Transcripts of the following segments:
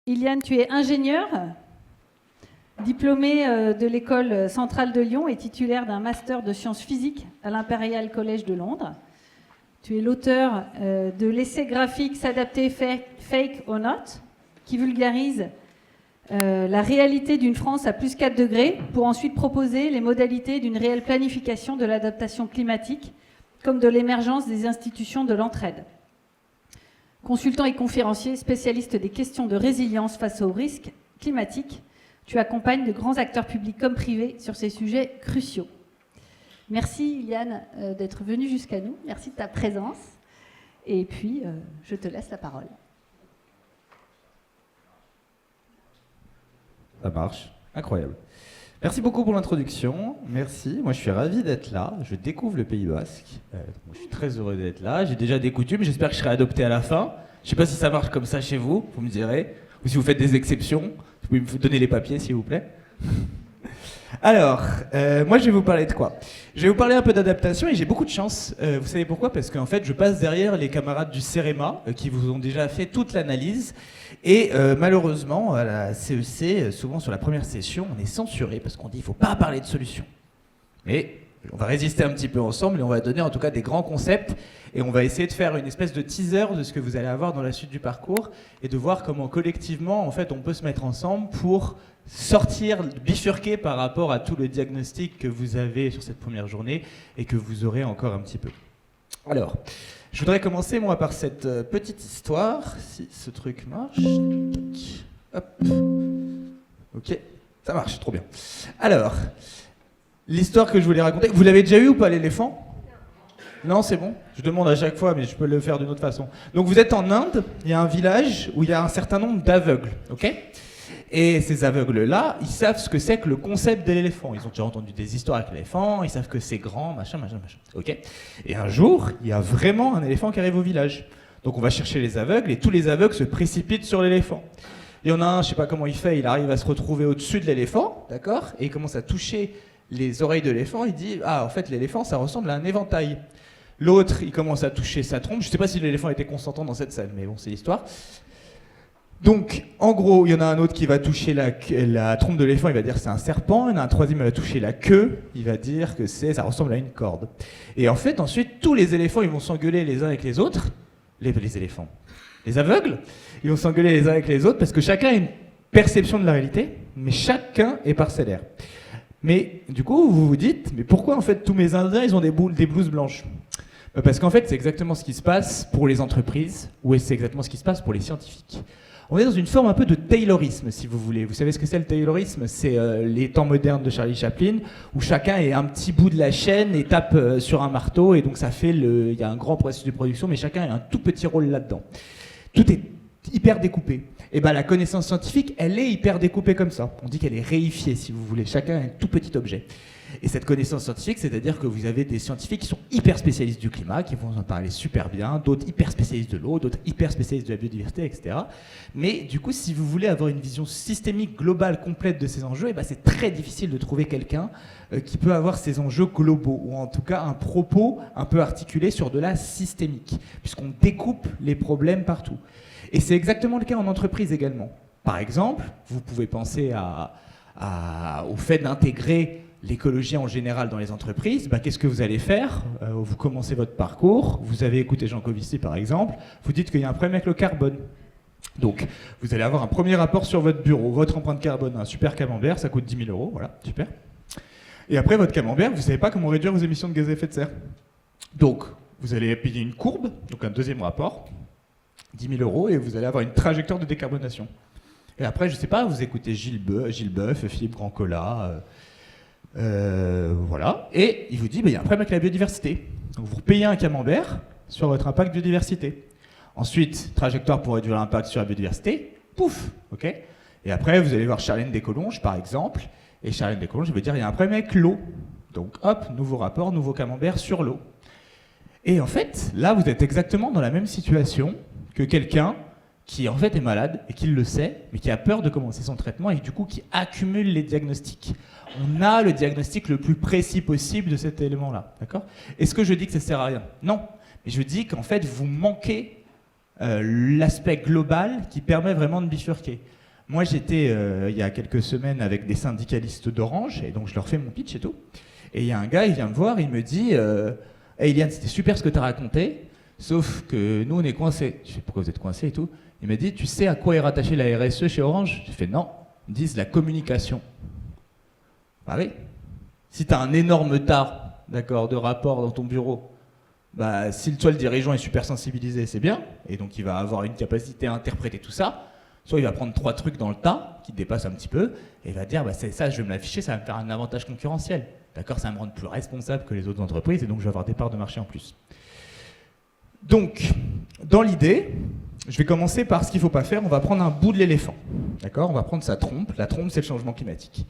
Iliane, tu es ingénieure, diplômée de l'école centrale de Lyon et titulaire d'un master de sciences physiques à l'Imperial College de Londres. Tu es l'auteur de l'essai graphique S'adapter fake or not, qui vulgarise la réalité d'une France à plus 4 degrés pour ensuite proposer les modalités d'une réelle planification de l'adaptation climatique comme de l'émergence des institutions de l'entraide. Consultant et conférencier, spécialiste des questions de résilience face aux risques climatiques, tu accompagnes de grands acteurs publics comme privés sur ces sujets cruciaux. Merci Iliane d'être venue jusqu'à nous, merci de ta présence. Et puis, je te laisse la parole. Ça marche, incroyable. Merci beaucoup pour l'introduction, merci. Moi je suis ravi d'être là, je découvre le Pays Basque. Je suis très heureux d'être là, j'ai déjà des coutumes, j'espère que je serai adopté à la fin. Je ne sais pas si ça marche comme ça chez vous, vous me direz. Ou si vous faites des exceptions, vous pouvez me donner les papiers s'il vous plaît. Alors, moi je vais vous parler de quoi? Je vais vous parler un peu d'adaptation et j'ai beaucoup de chance. Vous savez pourquoi? Parce qu'en fait je passe derrière les camarades du CEREMA qui vous ont déjà fait toute l'analyse. Et malheureusement, à la CEC, souvent sur la première session, on est censuré parce qu'on dit qu'il ne faut pas parler de solutions. Mais on va résister un petit peu ensemble et on va donner en tout cas des grands concepts et on va essayer de faire une espèce de teaser de ce que vous allez avoir dans la suite du parcours et de voir comment collectivement en fait on peut se mettre ensemble pour sortir, bifurquer par rapport à tout le diagnostic que vous avez sur cette première journée et que vous aurez encore un petit peu. Alors, je voudrais commencer moi par cette petite histoire, si ce truc marche. Hop. Ok, ça marche, trop bien. Alors, l'histoire que je voulais raconter, vous l'avez déjà eu ou pas l'éléphant? Non, c'est bon. Je demande à chaque fois, mais je peux le faire d'une autre façon. Donc vous êtes en Inde, il y a un village où il y a un certain nombre d'aveugles, ok? Et ces aveugles-là, ils savent ce que c'est que le concept de l'éléphant. Ils ont déjà entendu des histoires avec l'éléphant, ils savent que c'est grand, machin, ok? Et un jour, il y a vraiment un éléphant qui arrive au village. Donc on va chercher les aveugles et tous les aveugles se précipitent sur l'éléphant. Il y en a un, je sais pas comment il fait, il arrive à se retrouver au-dessus de l'éléphant, d'accord? Et il commence à toucher les oreilles de l'éléphant, il dit « Ah, en fait, l'éléphant, ça ressemble à un éventail. » L'autre, il commence à toucher sa trompe. Je ne sais pas si l'éléphant était consentant dans cette scène, mais bon, c'est l'histoire. Donc, en gros, il y en a un autre qui va toucher la trompe de l'éléphant, il va dire que c'est un serpent. Il y en a un troisième qui va toucher la queue, il va dire que ça ressemble à une corde. Et en fait, ensuite, tous les éléphants, ils vont s'engueuler les uns avec les autres. Les éléphants. Les aveugles, ils vont s'engueuler les uns avec les autres parce que chacun a une perception de la réalité, mais chacun est parcellaire. Mais du coup, vous vous dites, mais pourquoi en fait tous mes Indiens, ils ont des blouses blanches? Parce qu'en fait, c'est exactement ce qui se passe pour les entreprises, ou c'est exactement ce qui se passe pour les scientifiques. On est dans une forme un peu de taylorisme, si vous voulez. Vous savez ce que c'est le taylorisme? C'est les temps modernes de Charlie Chaplin, où chacun est un petit bout de la chaîne et tape sur un marteau, et donc ça fait il y a un grand processus de production, mais chacun a un tout petit rôle là-dedans. Tout est hyper découpé. Et bien la connaissance scientifique, elle est hyper découpée comme ça. On dit qu'elle est réifiée, si vous voulez. Chacun a un tout petit objet. Et cette connaissance scientifique, c'est-à-dire que vous avez des scientifiques qui sont hyper spécialistes du climat, qui vont en parler super bien, d'autres hyper spécialistes de l'eau, d'autres hyper spécialistes de la biodiversité, etc. Mais du coup, si vous voulez avoir une vision systémique, globale, complète de ces enjeux, et ben c'est très difficile de trouver quelqu'un qui peut avoir ces enjeux globaux, ou en tout cas un propos un peu articulé sur de la systémique, puisqu'on découpe les problèmes partout. Et c'est exactement le cas en entreprise également. Par exemple, vous pouvez penser au fait d'intégrer l'écologie en général dans les entreprises. Qu'est-ce que vous allez faire? Vous commencez votre parcours, vous avez écouté Jean Covici par exemple, vous dites qu'il y a un problème avec le carbone. Donc, vous allez avoir un premier rapport sur votre bureau, votre empreinte carbone, un super camembert, ça coûte 10 000 €, voilà, super. Et après votre camembert, vous ne savez pas comment réduire vos émissions de gaz à effet de serre. Donc, vous allez payer une courbe, donc un deuxième rapport, 10 000 € et vous allez avoir une trajectoire de décarbonation. Et après, je ne sais pas, vous écoutez Gilles Boeuf, Philippe Grandcola, voilà, et il vous dit, il y a un problème avec la biodiversité. Donc vous payez un camembert sur votre impact biodiversité. Ensuite, trajectoire pour réduire l'impact sur la biodiversité, pouf, ok. Et après, vous allez voir Charlène Descolonges, par exemple, et Charlène Descolonges va dire, il y a un problème avec l'eau. Donc hop, nouveau rapport, nouveau camembert sur l'eau. Et en fait, là, vous êtes exactement dans la même situation que quelqu'un qui en fait est malade et qui le sait, mais qui a peur de commencer son traitement et du coup qui accumule les diagnostics. On a le diagnostic le plus précis possible de cet élément-là, d'accord? Est-ce que je dis que ça sert à rien? Non, mais je dis qu'en fait vous manquez l'aspect global qui permet vraiment de bifurquer. Moi, j'étais il y a quelques semaines avec des syndicalistes d'Orange, et donc je leur fais mon pitch et tout. Et il y a un gars, il vient me voir, il me dit Hey Eliane, c'était super ce que tu as raconté, sauf que nous, on est coincés. Je fais pourquoi vous êtes coincés et tout. Il m'a dit tu sais à quoi est rattachée la RSE chez Orange? J'ai fait non. Ils me disent la communication. Bah oui. Si tu as un énorme tas, d'accord, de rapports dans ton bureau, bah, si toi le dirigeant est super sensibilisé, c'est bien, et donc il va avoir une capacité à interpréter tout ça, soit il va prendre 3 trucs dans le tas, qui dépassent un petit peu, et il va dire, bah, c'est ça, je vais me l'afficher, ça va me faire un avantage concurrentiel. D'accord, ça va me rendre plus responsable que les autres entreprises, et donc je vais avoir des parts de marché en plus. Donc, dans l'idée, je vais commencer par ce qu'il ne faut pas faire, on va prendre un bout de l'éléphant. D'accord, on va prendre sa trompe, la trompe c'est le changement climatique.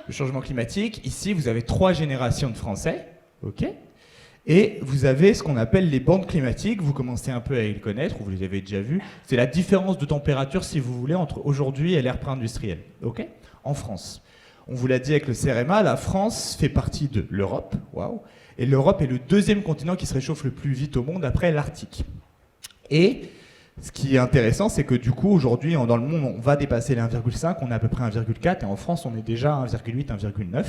Le changement climatique, ici vous avez 3 générations de Français, ok, et vous avez ce qu'on appelle les bandes climatiques, vous commencez un peu à les connaître, ou vous les avez déjà vus, c'est la différence de température, si vous voulez, entre aujourd'hui et l'ère pré-industrielle, ok, en France. On vous l'a dit avec le CEREMA, la France fait partie de l'Europe, waouh, et l'Europe est le 2e continent qui se réchauffe le plus vite au monde après l'Arctique. Et ce qui est intéressant, c'est que du coup, aujourd'hui, dans le monde, on va dépasser les 1,5, on est à peu près 1,4, et en France, on est déjà à 1,8, 1,9,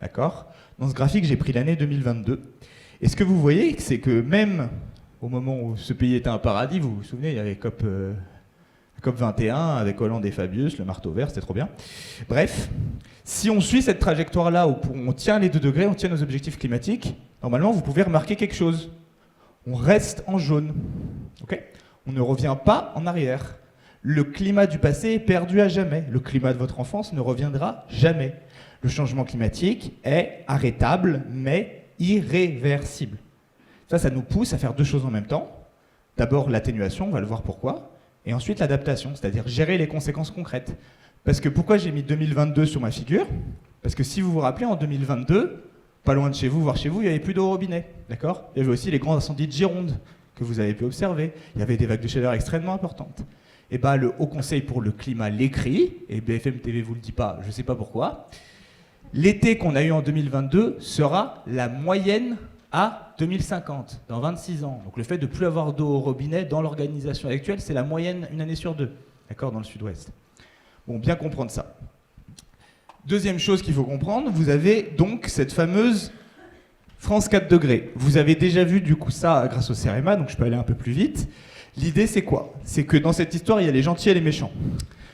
d'accord? Dans ce graphique, j'ai pris l'année 2022. Et ce que vous voyez, c'est que même au moment où ce pays était un paradis, vous vous souvenez, il y avait COP 21 avec Hollande et Fabius, le marteau vert, c'était trop bien. Bref, si on suit cette trajectoire-là où on tient les 2 degrés, on tient nos objectifs climatiques, normalement, vous pouvez remarquer quelque chose. On reste en jaune, ok? On ne revient pas en arrière. Le climat du passé est perdu à jamais. Le climat de votre enfance ne reviendra jamais. Le changement climatique est arrêtable, mais irréversible. Ça nous pousse à faire 2 choses en même temps. D'abord l'atténuation, on va le voir pourquoi, et ensuite l'adaptation, c'est-à-dire gérer les conséquences concrètes. Parce que pourquoi j'ai mis 2022 sur ma figure? Parce que si vous vous rappelez, en 2022, pas loin de chez vous, voire chez vous, il n'y avait plus d'eau au robinet, d'accord? Il y avait aussi les grands incendies de Gironde, que vous avez pu observer. Il y avait des vagues de chaleur extrêmement importantes. Et ben, le Haut Conseil pour le climat l'écrit, et BFM TV vous le dit pas, je ne sais pas pourquoi. L'été qu'on a eu en 2022 sera la moyenne à 2050, dans 26 ans. Donc le fait de ne plus avoir d'eau au robinet dans l'organisation actuelle, c'est la moyenne une année sur 2, d'accord, dans le sud-ouest. Bon, bien comprendre ça. Deuxième chose qu'il faut comprendre, vous avez donc cette fameuse France 4 degrés. Vous avez déjà vu du coup ça grâce au CEREMA, donc je peux aller un peu plus vite. L'idée c'est quoi? C'est que dans cette histoire, il y a les gentils et les méchants.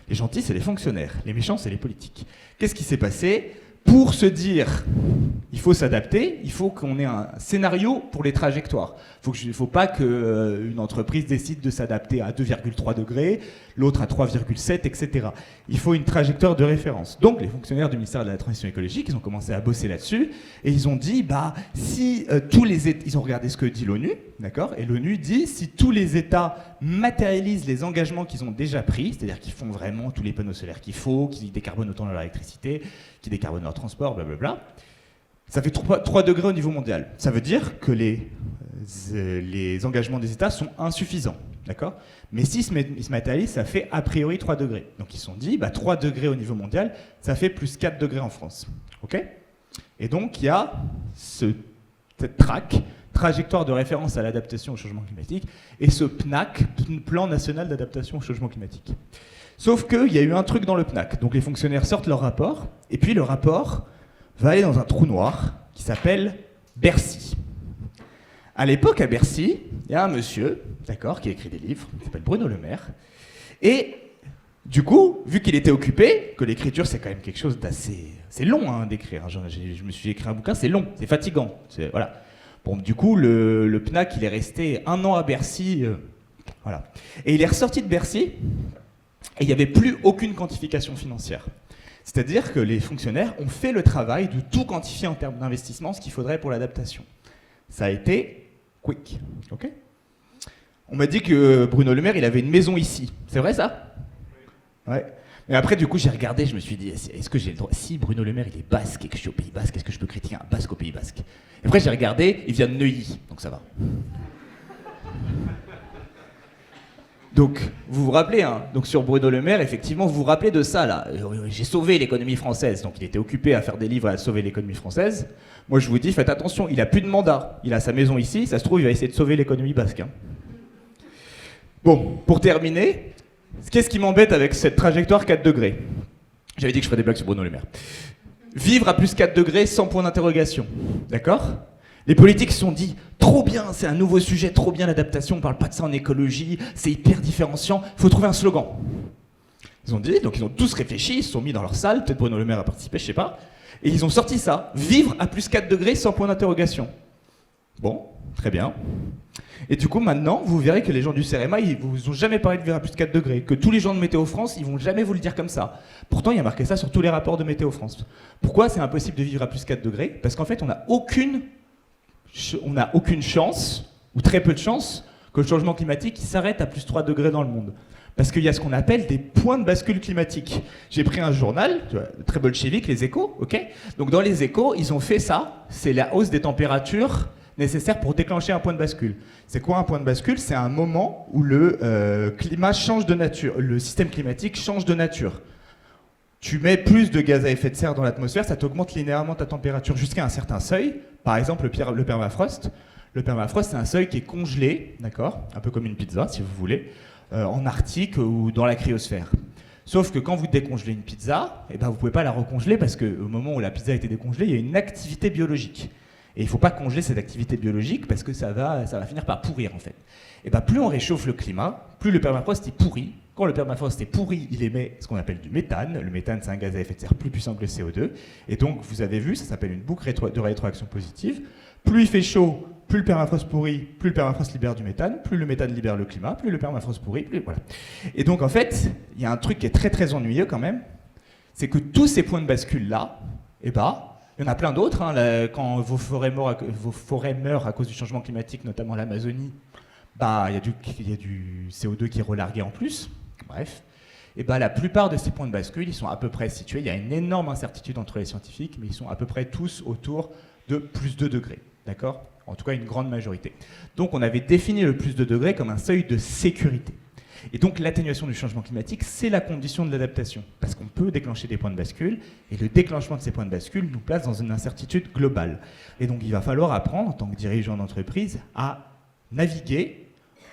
Les gentils, c'est les fonctionnaires. Les méchants, c'est les politiques. Qu'est-ce qui s'est passé? Pour se dire, il faut s'adapter, il faut qu'on ait un scénario pour les trajectoires. Il ne faut pas qu'une entreprise décide de s'adapter à 2,3 degrés, l'autre à 3,7, etc. Il faut une trajectoire de référence. Donc les fonctionnaires du ministère de la Transition écologique, ils ont commencé à bosser là-dessus, et ils ont dit, si tous les États, ils ont regardé ce que dit l'ONU, d'accord, et l'ONU dit, si tous les États matérialisent les engagements qu'ils ont déjà pris, c'est-à-dire qu'ils font vraiment tous les panneaux solaires qu'il faut, qu'ils décarbonent autant leur électricité, qu'ils décarbonent leur transport, blablabla, ça fait 3 degrés au niveau mondial. Ça veut dire que les engagements des États sont insuffisants, d'accord? Mais s'ils se matérialisent, ça fait a priori 3 degrés. Donc ils se sont dit, 3 degrés au niveau mondial, ça fait plus 4 degrés en France, ok? Et donc il y a cette trajectoire de référence à l'adaptation au changement climatique, et ce PNAC, Plan National d'Adaptation au Changement Climatique. Sauf qu'il y a eu un truc dans le PNAC. Donc les fonctionnaires sortent leur rapport, et puis le rapport va aller dans un trou noir qui s'appelle Bercy. À l'époque, à Bercy, il y a un monsieur, d'accord, qui a écrit des livres, qui s'appelle Bruno Le Maire, et du coup, vu qu'il était occupé, que l'écriture c'est quand même quelque chose d'assez... C'est long d'écrire, je me suis écrit un bouquin, c'est long, c'est fatigant, voilà. Bon, du coup, le PNAC, il est resté 1 an à Bercy, voilà. Et il est ressorti de Bercy, et il n'y avait plus aucune quantification financière. C'est-à-dire que les fonctionnaires ont fait le travail de tout quantifier en termes d'investissement, ce qu'il faudrait pour l'adaptation. Ça a été quick, ok? On m'a dit que Bruno Le Maire, il avait une maison ici. C'est vrai ça? Ouais. Mais après, du coup, j'ai regardé, je me suis dit, est-ce que j'ai le droit? Si Bruno Le Maire, il est basque et que je suis au Pays Basque, est-ce que je peux critiquer un basque au Pays Basque? Et après, j'ai regardé, il vient de Neuilly, donc ça va. Donc, vous vous rappelez, donc sur Bruno Le Maire, effectivement, vous vous rappelez de ça, là. J'ai sauvé l'économie française. Donc, il était occupé à faire des livres à sauver l'économie française. Moi, je vous dis, faites attention, il a plus de mandat. Il a sa maison ici, ça se trouve, il va essayer de sauver l'économie basque. Bon, pour terminer, qu'est-ce qui m'embête avec cette trajectoire 4 degrés? J'avais dit que je ferais des blagues sur Bruno Le Maire. Vivre à plus 4 degrés sans point d'interrogation. D'accord? Les politiques se sont dit, trop bien, c'est un nouveau sujet, trop bien l'adaptation, on parle pas de ça en écologie, c'est hyper différenciant, il faut trouver un slogan. Ils ont dit, donc ils ont tous réfléchi, ils se sont mis dans leur salle, peut-être Bruno Le Maire a participé, je sais pas, et ils ont sorti ça, vivre à plus 4 degrés sans point d'interrogation. Bon, très bien. Et du coup, maintenant, vous verrez que les gens du CEREMA, ils vous ont jamais parlé de vivre à plus de 4 degrés. Que tous les gens de Météo France, ils vont jamais vous le dire comme ça. Pourtant, il y a marqué ça sur tous les rapports de Météo France. Pourquoi c'est impossible de vivre à plus de 4 degrés? Parce qu'en fait, on n'a aucune chance, ou très peu de chance, que le changement climatique s'arrête à plus 3 degrés dans le monde. Parce qu'il y a ce qu'on appelle des points de bascule climatique. J'ai pris un journal, très bolchevique, les Échos, ok? Donc dans les Échos, ils ont fait ça, c'est la hausse des températures nécessaire pour déclencher un point de bascule. C'est quoi un point de bascule? C'est un moment où le climat change de nature, le système climatique change de nature. Tu mets plus de gaz à effet de serre dans l'atmosphère, ça t'augmente linéairement ta température jusqu'à un certain seuil. Par exemple, le permafrost. Le permafrost, c'est un seuil qui est congelé, d'accord? Un peu comme une pizza, si vous voulez, en Arctique ou dans la cryosphère. Sauf que quand vous décongelez une pizza, eh ben, vous ne pouvez pas la recongeler parce qu'au moment où la pizza a été décongelée, il y a une activité biologique. Et il ne faut pas congeler cette activité biologique parce que ça va finir par pourrir en fait. Et ben plus on réchauffe le climat, plus le permafrost est pourri. Quand le permafrost est pourri, il émet ce qu'on appelle du méthane. Le méthane, c'est un gaz à effet de serre plus puissant que le CO2. Et donc, vous avez vu, ça s'appelle une boucle de rétroaction positive. Plus il fait chaud, plus le permafrost pourrit, plus le permafrost libère du méthane, plus le méthane libère le climat, plus le permafrost pourrit, plus voilà. Et donc, en fait, il y a un truc qui est très très ennuyeux quand même, c'est que tous ces points de bascule-là, eh ben, il y en a plein d'autres, hein, quand vos forêts meurent à cause du changement climatique, notamment l'Amazonie, bah, il y a du CO2 qui est relargué en plus. Bref. Et bah, la plupart de ces points de bascule, ils sont à peu près situés. Il y a une énorme incertitude entre les scientifiques, mais ils sont à peu près tous autour de plus 2 degrés. D'accord? En tout cas, une grande majorité. Donc, on avait défini le plus 2 degrés comme un seuil de sécurité. Et donc l'atténuation du changement climatique, c'est la condition de l'adaptation, parce qu'on peut déclencher des points de bascule, et le déclenchement de ces points de bascule nous place dans une incertitude globale. Et donc il va falloir apprendre, en tant que dirigeant d'entreprise, à naviguer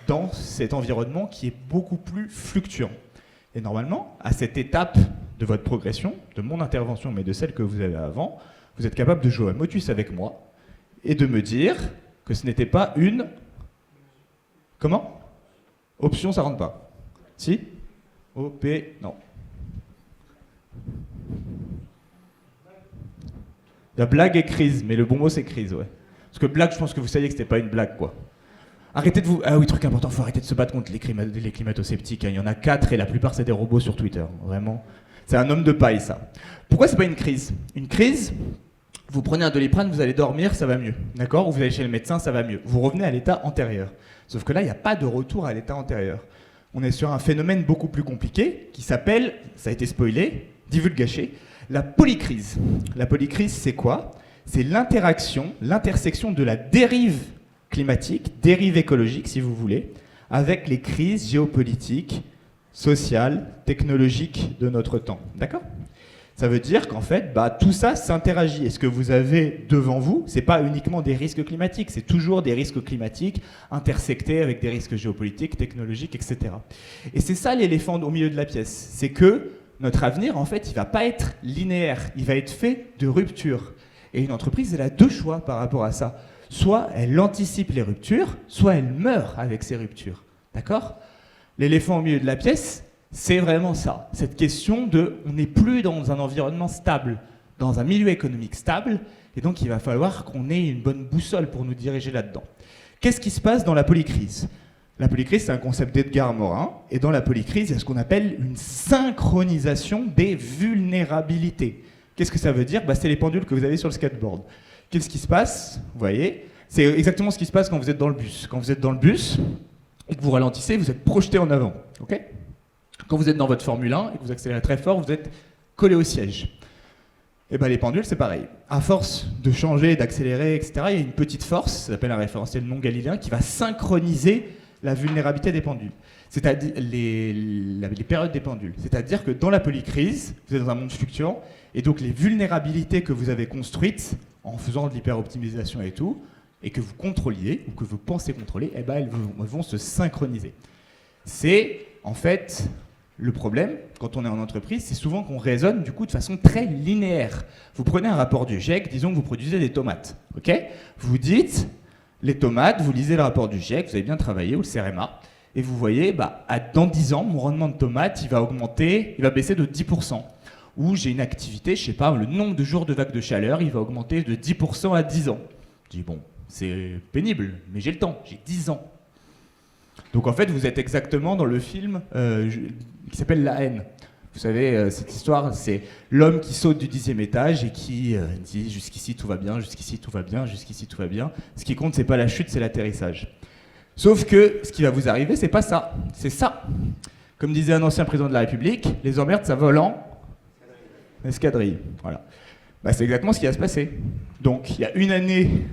dans cet environnement qui est beaucoup plus fluctuant. Et normalement, à cette étape de votre progression, de mon intervention, mais de celle que vous avez avant, vous êtes capable de jouer à motus avec moi, et de me dire que ce n'était pas une... Comment ? Option, ça rentre pas. Si? OP, non. Il y a blague et crise, mais le bon mot c'est crise, ouais. Parce que blague, je pense que vous saviez que c'était pas une blague, quoi. Arrêtez de vous... Ah oui, truc important, faut arrêter de se battre contre les climato-sceptiques. Hein. Il y en a 4 et la plupart c'est des robots sur Twitter. Vraiment. C'est un homme de paille, ça. Pourquoi c'est pas une crise? Une crise, vous prenez un Doliprane, vous allez dormir, ça va mieux. D'accord? Ou vous allez chez le médecin, ça va mieux. Vous revenez à l'état antérieur. Sauf que là, il n'y a pas de retour à l'état antérieur. On est sur un phénomène beaucoup plus compliqué qui s'appelle, ça a été spoilé, divulgaché, la polycrise. La polycrise, c'est quoi? C'est l'intersection de la dérive climatique, dérive écologique si vous voulez, avec les crises géopolitiques, sociales, technologiques de notre temps. D'accord? Ça veut dire qu'en fait, tout ça s'interagit. Et ce que vous avez devant vous, ce n'est pas uniquement des risques climatiques, c'est toujours des risques climatiques intersectés avec des risques géopolitiques, technologiques, etc. Et c'est ça l'éléphant au milieu de la pièce. C'est que notre avenir, en fait, il ne va pas être linéaire, il va être fait de ruptures. Et une entreprise, elle a 2 choix par rapport à ça. Soit elle anticipe les ruptures, soit elle meurt avec ces ruptures. D'accord? L'éléphant au milieu de la pièce, c'est vraiment ça, cette question de on n'est plus dans un environnement stable, dans un milieu économique stable, et donc il va falloir qu'on ait une bonne boussole pour nous diriger là-dedans. Qu'est-ce qui se passe dans la polycrise? La polycrise, c'est un concept d'Edgar Morin, et dans la polycrise, il y a ce qu'on appelle une synchronisation des vulnérabilités. Qu'est-ce que ça veut dire? C'est les pendules que vous avez sur le skateboard. Qu'est-ce qui se passe? Vous voyez, c'est exactement ce qui se passe quand vous êtes dans le bus. Quand vous êtes dans le bus, et que vous ralentissez, vous êtes projeté en avant. Ok? Quand vous êtes dans votre Formule 1 et que vous accélérez très fort, vous êtes collé au siège. Et les pendules, c'est pareil. À force de changer, d'accélérer, etc., il y a une petite force, ça s'appelle un référentiel non galiléen, qui va synchroniser la vulnérabilité des pendules. C'est-à-dire les périodes des pendules. C'est-à-dire que dans la polycrise, vous êtes dans un monde fluctuant, et donc les vulnérabilités que vous avez construites en faisant de l'hyperoptimisation et tout, et que vous contrôliez, ou que vous pensez contrôler, elles vont se synchroniser. C'est en fait le problème quand on est en entreprise, c'est souvent qu'on raisonne du coup de façon très linéaire. Vous prenez un rapport du GIEC, disons que vous produisez des tomates, ok ? Vous dites les tomates, vous lisez le rapport du GIEC, vous avez bien travaillé, ou le CEREMA, et vous voyez, dans 10 ans, mon rendement de tomates, il va augmenter, il va baisser de 10%. Ou j'ai une activité, je sais pas, le nombre de jours de vagues de chaleur, il va augmenter de 10% à 10 ans. Je dis bon, c'est pénible, mais j'ai le temps, j'ai 10 ans. Donc en fait, vous êtes exactement dans le film qui s'appelle La haine. Vous savez, cette histoire, c'est l'homme qui saute du 10e étage et qui dit « jusqu'ici tout va bien, jusqu'ici tout va bien, jusqu'ici tout va bien ». Ce qui compte, c'est pas la chute, c'est l'atterrissage. Sauf que ce qui va vous arriver, c'est pas ça, c'est ça. Comme disait un ancien président de la République, les emmerdes, ça vole en escadrille. Voilà. C'est exactement ce qui va se passer. Donc il y a une année,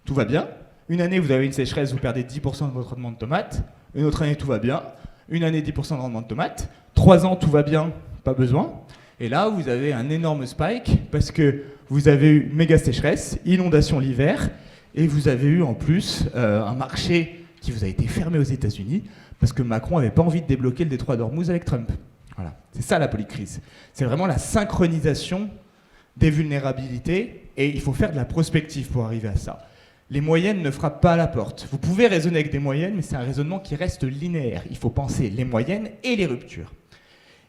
tout va bien. Une année, vous avez une sécheresse, vous perdez 10% de votre rendement de tomates. Une autre année, tout va bien. Une année, 10% de rendement de tomates. 3 ans, tout va bien, pas besoin. Et là, vous avez un énorme spike parce que vous avez eu méga sécheresse, inondation l'hiver, et vous avez eu en plus un marché qui vous a été fermé aux États-Unis parce que Macron n'avait pas envie de débloquer le détroit d'Ormuz avec Trump. Voilà, c'est ça la polycrise. C'est vraiment la synchronisation des vulnérabilités, et il faut faire de la prospective pour arriver à ça. Les moyennes ne frappent pas à la porte. Vous pouvez raisonner avec des moyennes, mais c'est un raisonnement qui reste linéaire. Il faut penser les moyennes et les ruptures.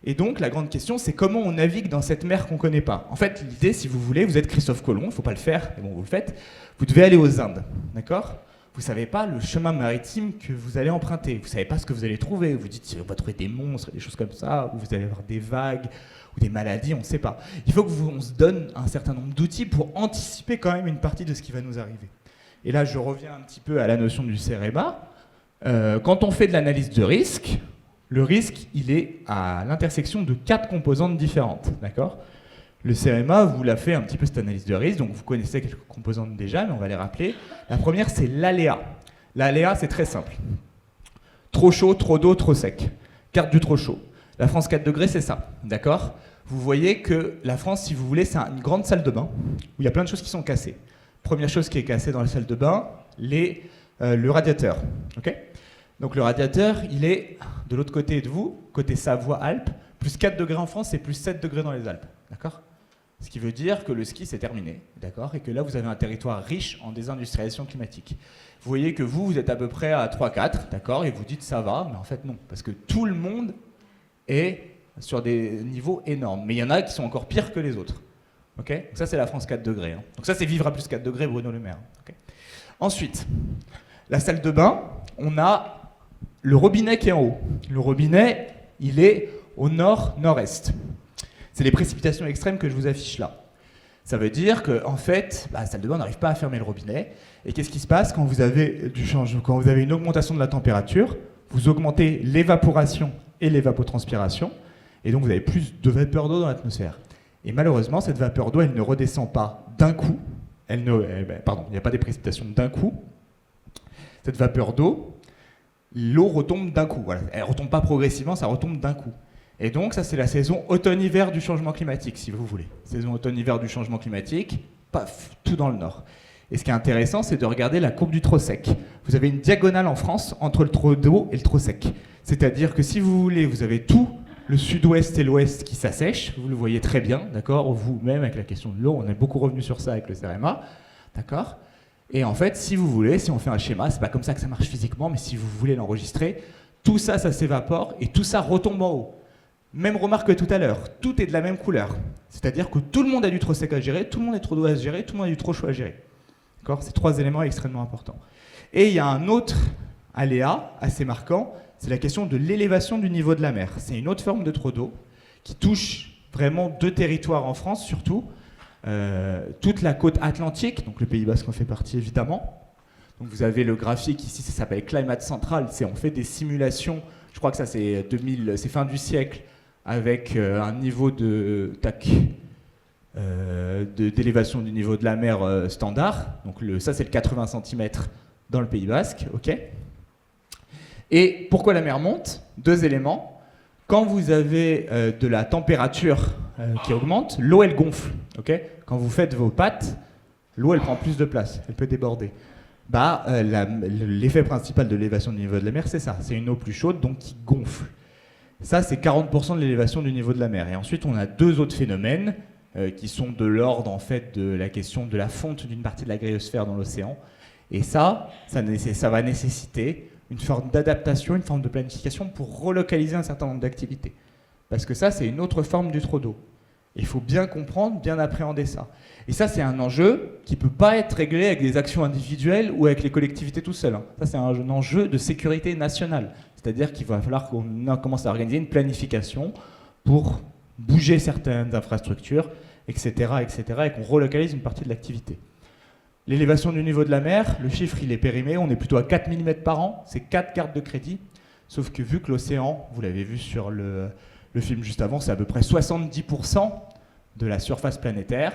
Et donc, la grande question, c'est comment on navigue dans cette mer qu'on ne connaît pas. En fait, l'idée, si vous voulez, vous êtes Christophe Colomb, il ne faut pas le faire, mais bon, vous le faites, vous devez aller aux Indes, d'accord ? Vous ne savez pas le chemin maritime que vous allez emprunter, vous ne savez pas ce que vous allez trouver, vous dites, on va trouver des monstres, des choses comme ça, ou vous allez avoir des vagues, ou des maladies, on ne sait pas. Il faut qu'on se donne un certain nombre d'outils pour anticiper quand même une partie de ce qui va nous arriver. Et là, je reviens un petit peu à la notion du CEREMA. Quand on fait de l'analyse de risque, le risque, il est à l'intersection de 4 composantes différentes, d'accord ? Le CEREMA vous l'a fait un petit peu cette analyse de risque, donc vous connaissez quelques composantes déjà, mais on va les rappeler. La première, c'est l'aléa. L'aléa, c'est très simple. Trop chaud, trop d'eau, trop sec. Carte du trop chaud. La France 4 degrés, c'est ça, d'accord ? Vous voyez que la France, si vous voulez, c'est une grande salle de bain où il y a plein de choses qui sont cassées. Première chose qui est cassée dans la salle de bain, le radiateur. Okay, donc le radiateur, il est de l'autre côté de vous, côté Savoie-Alpes, plus 4 degrés en France et plus 7 degrés dans les Alpes. D'accord ? Ce qui veut dire que le ski, c'est terminé. D'accord ? Et que là, vous avez un territoire riche en désindustrialisation climatique. Vous voyez que vous êtes à peu près à 3-4, d'accord ? Et vous dites ça va, mais en fait non. Parce que tout le monde est sur des niveaux énormes. Mais il y en a qui sont encore pires que les autres. Okay, donc ça, c'est la France 4 degrés. Hein. Donc ça, c'est vivre à plus 4 degrés, Bruno Le Maire. Okay. Ensuite, la salle de bain, on a le robinet qui est en haut. Le robinet, il est au nord-nord-est. C'est les précipitations extrêmes que je vous affiche là. Ça veut dire qu'en fait, la salle de bain n'arrive pas à fermer le robinet. Et qu'est-ce qui se passe quand vous avez quand vous avez une augmentation de la température ? Vous augmentez l'évaporation et l'évapotranspiration. Et donc, vous avez plus de vapeur d'eau dans l'atmosphère. Et malheureusement, cette vapeur d'eau, elle ne redescend pas d'un coup. Il n'y a pas des précipitations d'un coup. Cette vapeur d'eau, l'eau retombe d'un coup. Voilà. Elle ne retombe pas progressivement, ça retombe d'un coup. Et donc, ça, c'est la saison automne-hiver du changement climatique, si vous voulez. Saison automne-hiver du changement climatique, paf, tout dans le nord. Et ce qui est intéressant, c'est de regarder la courbe du trop sec. Vous avez une diagonale en France entre le trop d'eau et le trop sec. C'est-à-dire que si vous voulez, vous avez tout le sud-ouest et l'ouest qui s'assèchent, vous le voyez très bien, d'accord ? Vous-même, avec la question de l'eau, on est beaucoup revenu sur ça avec le CEREMA, d'accord ? Et en fait, si vous voulez, si on fait un schéma, c'est pas comme ça que ça marche physiquement, mais si vous voulez l'enregistrer, tout ça, ça s'évapore et tout ça retombe en haut. Même remarque que tout à l'heure, tout est de la même couleur. C'est-à-dire que tout le monde a du trop sec à gérer, tout le monde a trop d'eau à gérer, tout le monde a du trop chaud à gérer. D'accord ? Ces 3 éléments extrêmement importants. Et il y a un autre aléa assez marquant, c'est la question de l'élévation du niveau de la mer. C'est une autre forme de trop d'eau qui touche vraiment 2 territoires en France, surtout. Toute la côte atlantique, donc le Pays Basque en fait partie évidemment. Donc vous avez le graphique ici, ça s'appelle Climate Central. On fait des simulations, je crois que ça c'est c'est fin du siècle, avec un niveau d'élévation du niveau de la mer standard. Donc ça c'est le 80 cm dans le Pays Basque, ok ? Et pourquoi la mer monte ? 2 éléments. Quand vous avez de la température qui augmente, l'eau elle gonfle. Okay ? Quand vous faites vos pattes, l'eau elle prend plus de place, elle peut déborder. l'effet principal de l'élévation du niveau de la mer, c'est ça. C'est une eau plus chaude, donc qui gonfle. Ça, c'est 40% de l'élévation du niveau de la mer. Et ensuite, on a deux autres phénomènes qui sont de l'ordre, en fait, de la question de la fonte d'une partie de la gréosphère dans l'océan. Et ça va nécessiter une forme d'adaptation, une forme de planification pour relocaliser un certain nombre d'activités. Parce que ça, c'est une autre forme du trop d'eau. Il faut bien comprendre, bien appréhender ça. Et ça, c'est un enjeu qui ne peut pas être réglé avec des actions individuelles ou avec les collectivités tout seuls. Ça, c'est un enjeu de sécurité nationale. C'est-à-dire qu'il va falloir qu'on commence à organiser une planification pour bouger certaines infrastructures, etc., et qu'on relocalise une partie de l'activité. L'élévation du niveau de la mer, le chiffre, il est périmé. On est plutôt à 4 mm par an. C'est 4 cartes de crédit. Sauf que vu que l'océan, vous l'avez vu sur le film juste avant, c'est à peu près 70% de la surface planétaire,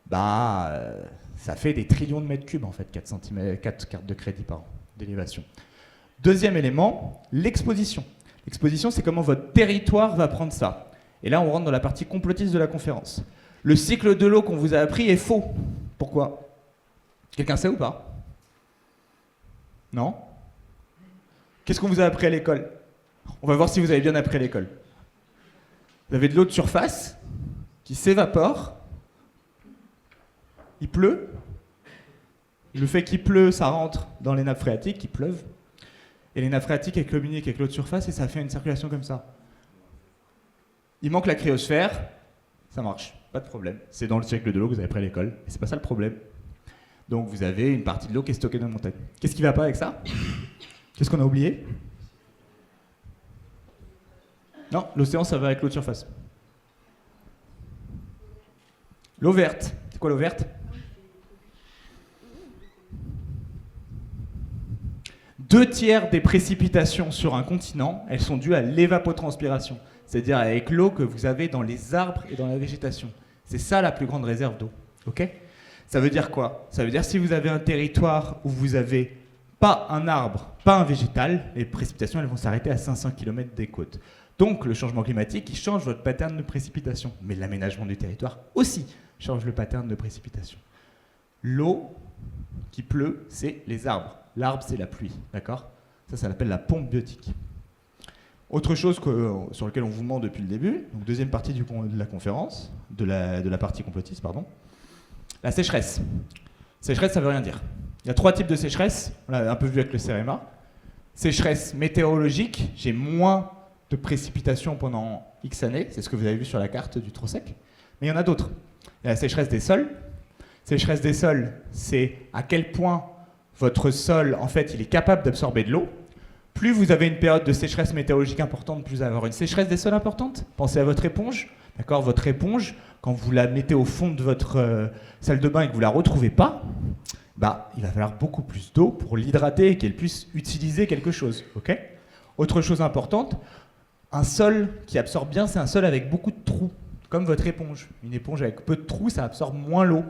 ça fait des trillions de mètres cubes en fait, 4 cartes de crédit par an d'élévation. Deuxième élément, l'exposition. L'exposition, c'est comment votre territoire va prendre ça. Et là, on rentre dans la partie complotiste de la conférence. Le cycle de l'eau qu'on vous a appris est faux. Pourquoi? Quelqu'un sait ou pas? Non? Qu'est-ce qu'on vous a appris à l'école? On va voir si vous avez bien appris à l'école. Vous avez de l'eau de surface qui s'évapore. Il pleut. Le fait qu'il pleut, ça rentre dans les nappes phréatiques qui pleuvent. Et les nappes phréatiques, elles communiquent avec l'eau de surface et ça fait une circulation comme ça. Il manque la cryosphère, ça marche, pas de problème. C'est dans le cycle de l'eau que vous avez appris à l'école. Et c'est pas ça le problème. Donc vous avez une partie de l'eau qui est stockée dans la montagne. Qu'est-ce qui va pas avec ça? Qu'est-ce qu'on a oublié? Non, l'océan, ça va avec l'eau de surface. L'eau verte. C'est quoi l'eau verte? Deux tiers des précipitations sur un continent, elles sont dues à l'évapotranspiration. C'est-à-dire avec l'eau que vous avez dans les arbres et dans la végétation. C'est ça la plus grande réserve d'eau. Ok? Ça veut dire quoi? Ça veut dire si vous avez un territoire où vous n'avez pas un arbre, pas un végétal, les précipitations elles vont s'arrêter à 500 km des côtes. Donc le changement climatique, il change votre pattern de précipitation. Mais l'aménagement du territoire aussi change le pattern de précipitation. L'eau qui pleut, c'est les arbres. L'arbre, c'est la pluie. D'accord? Ça s'appelle la pompe biotique. Autre chose sur laquelle on vous ment depuis le début, donc deuxième partie de la conférence, de la partie complotiste, pardon, la sécheresse. Sécheresse, ça veut rien dire. Il y a 3 types de sécheresse, on l'a un peu vu avec le CEREMA. Sécheresse météorologique, j'ai moins de précipitations pendant X années, c'est ce que vous avez vu sur la carte du trop sec. Mais il y en a d'autres. Il y a la sécheresse des sols. Sécheresse des sols, c'est à quel point votre sol, en fait, il est capable d'absorber de l'eau. Plus vous avez une période de sécheresse météorologique importante, plus vous allez avoir une sécheresse des sols importante. Pensez à votre éponge. D'accord, votre éponge, quand vous la mettez au fond de votre salle de bain et que vous ne la retrouvez pas, il va falloir beaucoup plus d'eau pour l'hydrater et qu'elle puisse utiliser quelque chose. Okay? Autre chose importante, un sol qui absorbe bien, c'est un sol avec beaucoup de trous, comme votre éponge. Une éponge avec peu de trous, ça absorbe moins l'eau.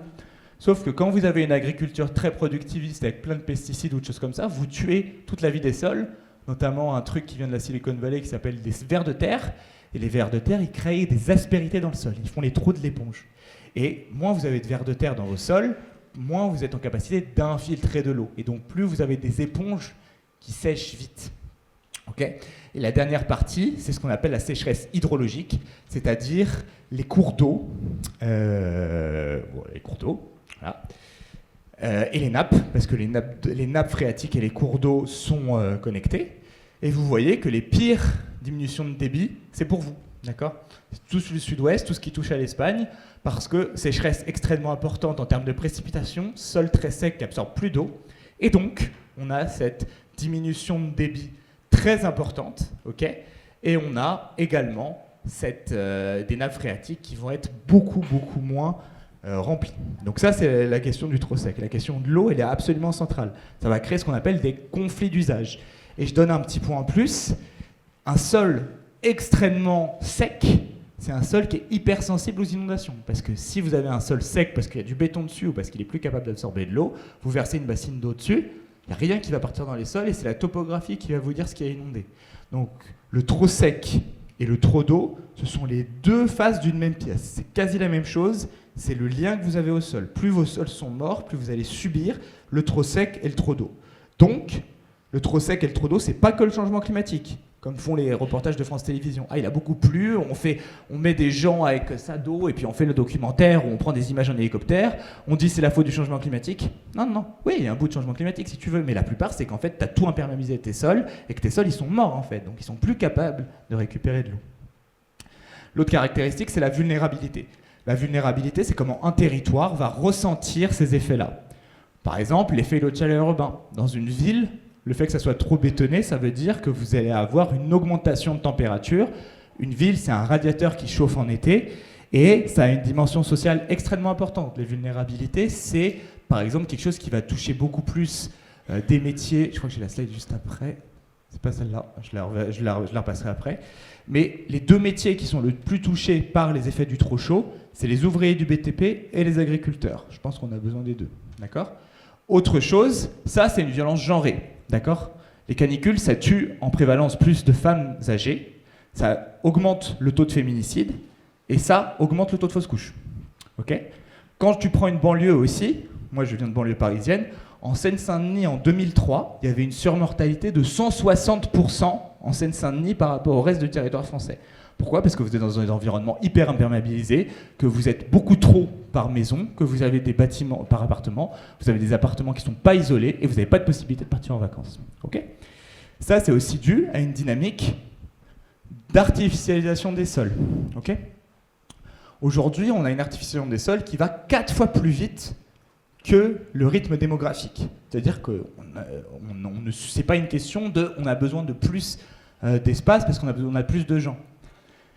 Sauf que quand vous avez une agriculture très productiviste avec plein de pesticides ou de choses comme ça, vous tuez toute la vie des sols, notamment un truc qui vient de la Silicon Valley qui s'appelle des vers de terre. Et les vers de terre, ils créent des aspérités dans le sol. Ils font les trous de l'éponge. Et moins vous avez de vers de terre dans vos sols, moins vous êtes en capacité d'infiltrer de l'eau. Et donc plus vous avez des éponges qui sèchent vite. Okay? Et la dernière partie, c'est ce qu'on appelle la sécheresse hydrologique, c'est-à-dire les cours d'eau. Les cours d'eau. Voilà. Et les nappes, parce que les nappes phréatiques et les cours d'eau sont connectés. Et vous voyez que les pires diminutions de débit, c'est pour vous. D'accord? Tout le sud-ouest, tout ce qui touche à l'Espagne, parce que sécheresse extrêmement importante en termes de précipitation, sol très sec qui absorbe plus d'eau. Et donc, on a cette diminution de débit très importante. Okay? Et on a également des nappes phréatiques qui vont être beaucoup moins rempli. Donc ça, c'est la question du trop sec. La question de l'eau, elle est absolument centrale. Ça va créer ce qu'on appelle des conflits d'usage. Et je donne un petit point en plus. Un sol extrêmement sec, c'est un sol qui est hypersensible aux inondations. Parce que si vous avez un sol sec parce qu'il y a du béton dessus ou parce qu'il est plus capable d'absorber de l'eau, vous versez une bassine d'eau dessus, il n'y a rien qui va partir dans les sols et c'est la topographie qui va vous dire ce qui est inondé. Donc le trop sec et le trop d'eau, ce sont les deux faces d'une même pièce. C'est quasi la même chose, c'est le lien que vous avez au sol. Plus vos sols sont morts, plus vous allez subir le trop sec et le trop d'eau. Donc, le trop sec et le trop d'eau, c'est pas que le changement climatique, comme font les reportages de France Télévisions. Ah, il a beaucoup plu, on met des gens avec ça d'eau, et puis on fait le documentaire où on prend des images en hélicoptère, on dit c'est la faute du changement climatique. Non, non, oui, il y a un bout de changement climatique si tu veux, mais la plupart, c'est qu'en fait, tu as tout imperméabilisé tes sols, et que tes sols, ils sont morts en fait, donc ils sont plus capables de récupérer de l'eau. L'autre caractéristique, c'est la vulnérabilité. La vulnérabilité, c'est comment un territoire va ressentir ces effets-là. Par exemple, l'effet îlot de chaleur urbain. Dans une ville, le fait que ça soit trop bétonné, ça veut dire que vous allez avoir une augmentation de température. Une ville, c'est un radiateur qui chauffe en été, et ça a une dimension sociale extrêmement importante. Les vulnérabilités, c'est par exemple quelque chose qui va toucher beaucoup plus des métiers. Je crois que j'ai la slide juste après. C'est pas celle-là, je la repasserai après. Mais les deux métiers qui sont le plus touchés par les effets du trop chaud, c'est les ouvriers du BTP et les agriculteurs. Je pense qu'on a besoin des deux, d'accord ? Autre chose, ça c'est une violence genrée, d'accord ? Les canicules, ça tue en prévalence plus de femmes âgées, ça augmente le taux de féminicide, et ça augmente le taux de fausse couche. Ok ? Quand tu prends une banlieue aussi, moi je viens de banlieue parisienne, en Seine-Saint-Denis en 2003, il y avait une surmortalité de 160% en Seine-Saint-Denis par rapport au reste du territoire français. Pourquoi ? Parce que vous êtes dans un environnement hyper imperméabilisé, que vous êtes beaucoup trop par maison, que vous avez des bâtiments par appartement, vous avez des appartements qui ne sont pas isolés et vous n'avez pas de possibilité de partir en vacances. Okay ? Ça, c'est aussi dû à une dynamique d'artificialisation des sols. Okay ? Aujourd'hui, on a une artificialisation des sols qui va 4 fois plus vite que le rythme démographique. C'est-à-dire que ce n'est pas une question de on a besoin de plus d'espace parce qu'on a plus de gens.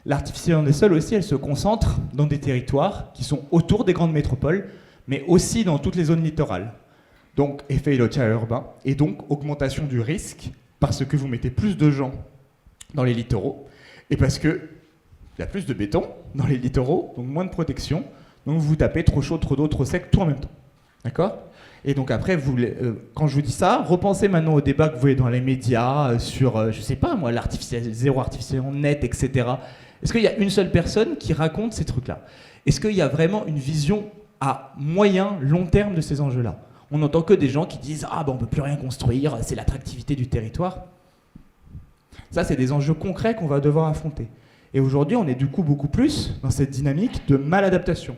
L'artificialisation des sols aussi, elle se concentre dans des territoires qui sont autour des grandes métropoles, mais aussi dans toutes les zones littorales. Donc, effet îlot de chaleur urbain, et donc augmentation du risque, parce que vous mettez plus de gens dans les littoraux, et parce qu'il y a plus de béton dans les littoraux, donc moins de protection, donc vous tapez trop chaud, trop d'eau, trop sec, tout en même temps. D'accord ? Et donc après, quand je vous dis ça, repensez maintenant au débat que vous voyez dans les médias sur, je sais pas moi, zéro artificialisation nette, etc. Est-ce qu'il y a une seule personne qui raconte ces trucs-là ? Est-ce qu'il y a vraiment une vision à moyen, long terme de ces enjeux-là ? On n'entend que des gens qui disent « Ah, ben on ne peut plus rien construire, c'est l'attractivité du territoire ». Ça, c'est des enjeux concrets qu'on va devoir affronter. Et aujourd'hui, on est du coup beaucoup plus dans cette dynamique de maladaptation.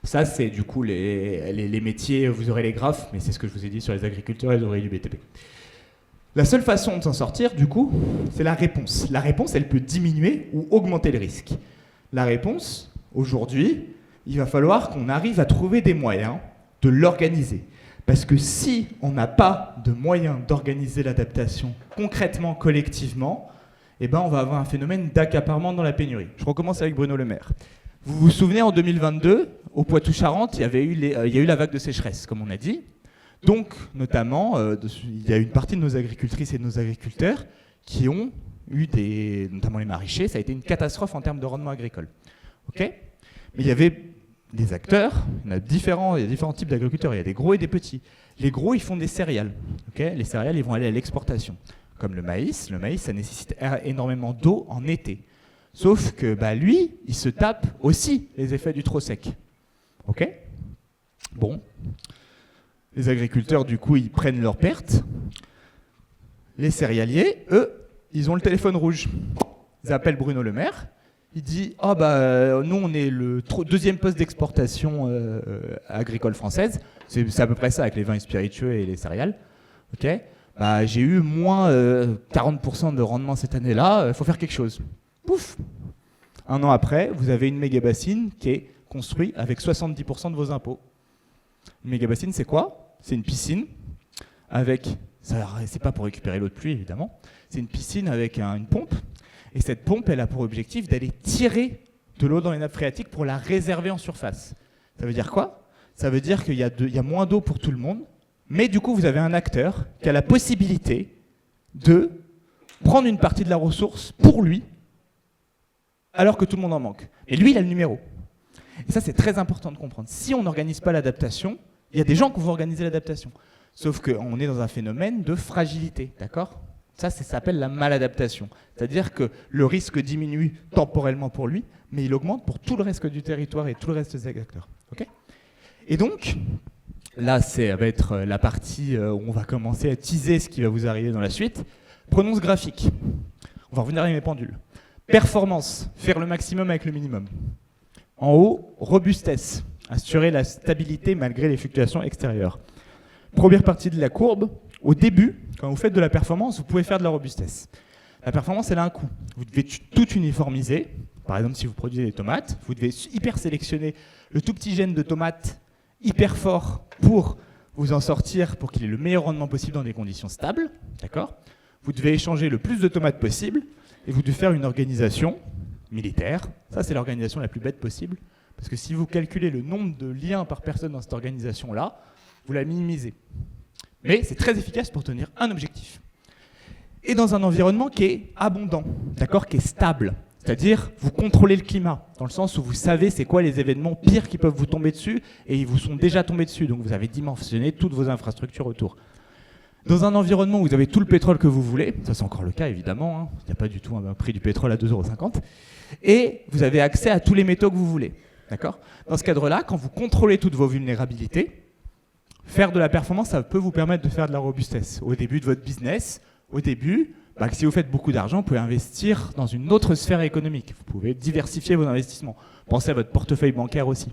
Ça, c'est du coup les métiers, vous aurez les graphes, mais c'est ce que je vous ai dit sur les agriculteurs et les ouvriers du BTP. La seule façon de s'en sortir, du coup, c'est la réponse. La réponse, elle peut diminuer ou augmenter le risque. La réponse, aujourd'hui, il va falloir qu'on arrive à trouver des moyens de l'organiser. Parce que si on n'a pas de moyens d'organiser l'adaptation concrètement, collectivement, eh ben on va avoir un phénomène d'accaparement dans la pénurie. Je recommence avec Bruno Le Maire. Vous vous souvenez, en 2022, au Poitou-Charentes, il y a eu la vague de sécheresse, comme on a dit. Donc, notamment, il y a une partie de nos agricultrices et de nos agriculteurs qui ont eu notamment les maraîchers, ça a été une catastrophe en termes de rendement agricole. Okay ? Mais il y avait des acteurs, il y a différents types d'agriculteurs, il y a des gros et des petits. Les gros, ils font des céréales. Okay ? Les céréales, ils vont aller à l'exportation. Comme le maïs, ça nécessite énormément d'eau en été. Sauf que lui, il se tape aussi les effets du trop sec. Ok ? Bon. Les agriculteurs, du coup, ils prennent leurs pertes. Les céréaliers, eux, ils ont le téléphone rouge. Ils appellent Bruno Le Maire. Il dit « nous, on est le deuxième poste d'exportation agricole française. » C'est à peu près ça avec les vins et spiritueux et les céréales. Ok ? J'ai eu moins 40% de rendement cette année-là. Il faut faire quelque chose. Pouf ! Un an après, vous avez une méga-bassine qui est construite avec 70% de vos impôts. Une méga-bassine, c'est quoi ? C'est une piscine avec... C'est pas pour récupérer l'eau de pluie, évidemment. C'est une piscine avec une pompe. Et cette pompe, elle a pour objectif d'aller tirer de l'eau dans les nappes phréatiques pour la réserver en surface. Ça veut dire quoi ? Ça veut dire qu'il y a moins d'eau pour tout le monde. Mais du coup, vous avez un acteur qui a la possibilité de prendre une partie de la ressource pour lui, alors que tout le monde en manque. Et lui, il a le numéro. Et ça, c'est très important de comprendre. Si on n'organise pas l'adaptation, il y a des gens qui vont organiser l'adaptation. Sauf qu'on est dans un phénomène de fragilité, d'accord ? Ça s'appelle la maladaptation. C'est-à-dire que le risque diminue temporellement pour lui, mais il augmente pour tout le reste du territoire et tout le reste des acteurs. Okay, et donc, là, ça va être la partie où on va commencer à teaser ce qui va vous arriver dans la suite. Prenons ce graphique. On va revenir à mes pendules. Performance, faire le maximum avec le minimum. En haut, robustesse, assurer la stabilité malgré les fluctuations extérieures. Première partie de la courbe, au début, quand vous faites de la performance, vous pouvez faire de la robustesse. La performance, elle a un coût. Vous devez tout uniformiser. Par exemple, si vous produisez des tomates, vous devez hyper sélectionner le tout petit gène de tomate hyper fort pour vous en sortir, pour qu'il ait le meilleur rendement possible dans des conditions stables. D'accord ? Vous devez échanger le plus de tomates possible et vous devez faire une organisation militaire. Ça, c'est l'organisation la plus bête possible. Parce que si vous calculez le nombre de liens par personne dans cette organisation-là, vous la minimisez. Mais c'est très efficace pour tenir un objectif. Et dans un environnement qui est abondant, d'accord, qui est stable. C'est-à-dire, vous contrôlez le climat, dans le sens où vous savez c'est quoi les événements pires qui peuvent vous tomber dessus, et ils vous sont déjà tombés dessus, donc vous avez dimensionné toutes vos infrastructures autour. Dans un environnement où vous avez tout le pétrole que vous voulez, ça c'est encore le cas évidemment, hein, il n'y a pas du tout un prix du pétrole à 2,50 €, et vous avez accès à tous les métaux que vous voulez. D'accord ? Dans ce cadre-là, quand vous contrôlez toutes vos vulnérabilités, faire de la performance, ça peut vous permettre de faire de la robustesse. Au début de votre business, au début, si vous faites beaucoup d'argent, vous pouvez investir dans une autre sphère économique. Vous pouvez diversifier vos investissements. Pensez à votre portefeuille bancaire aussi.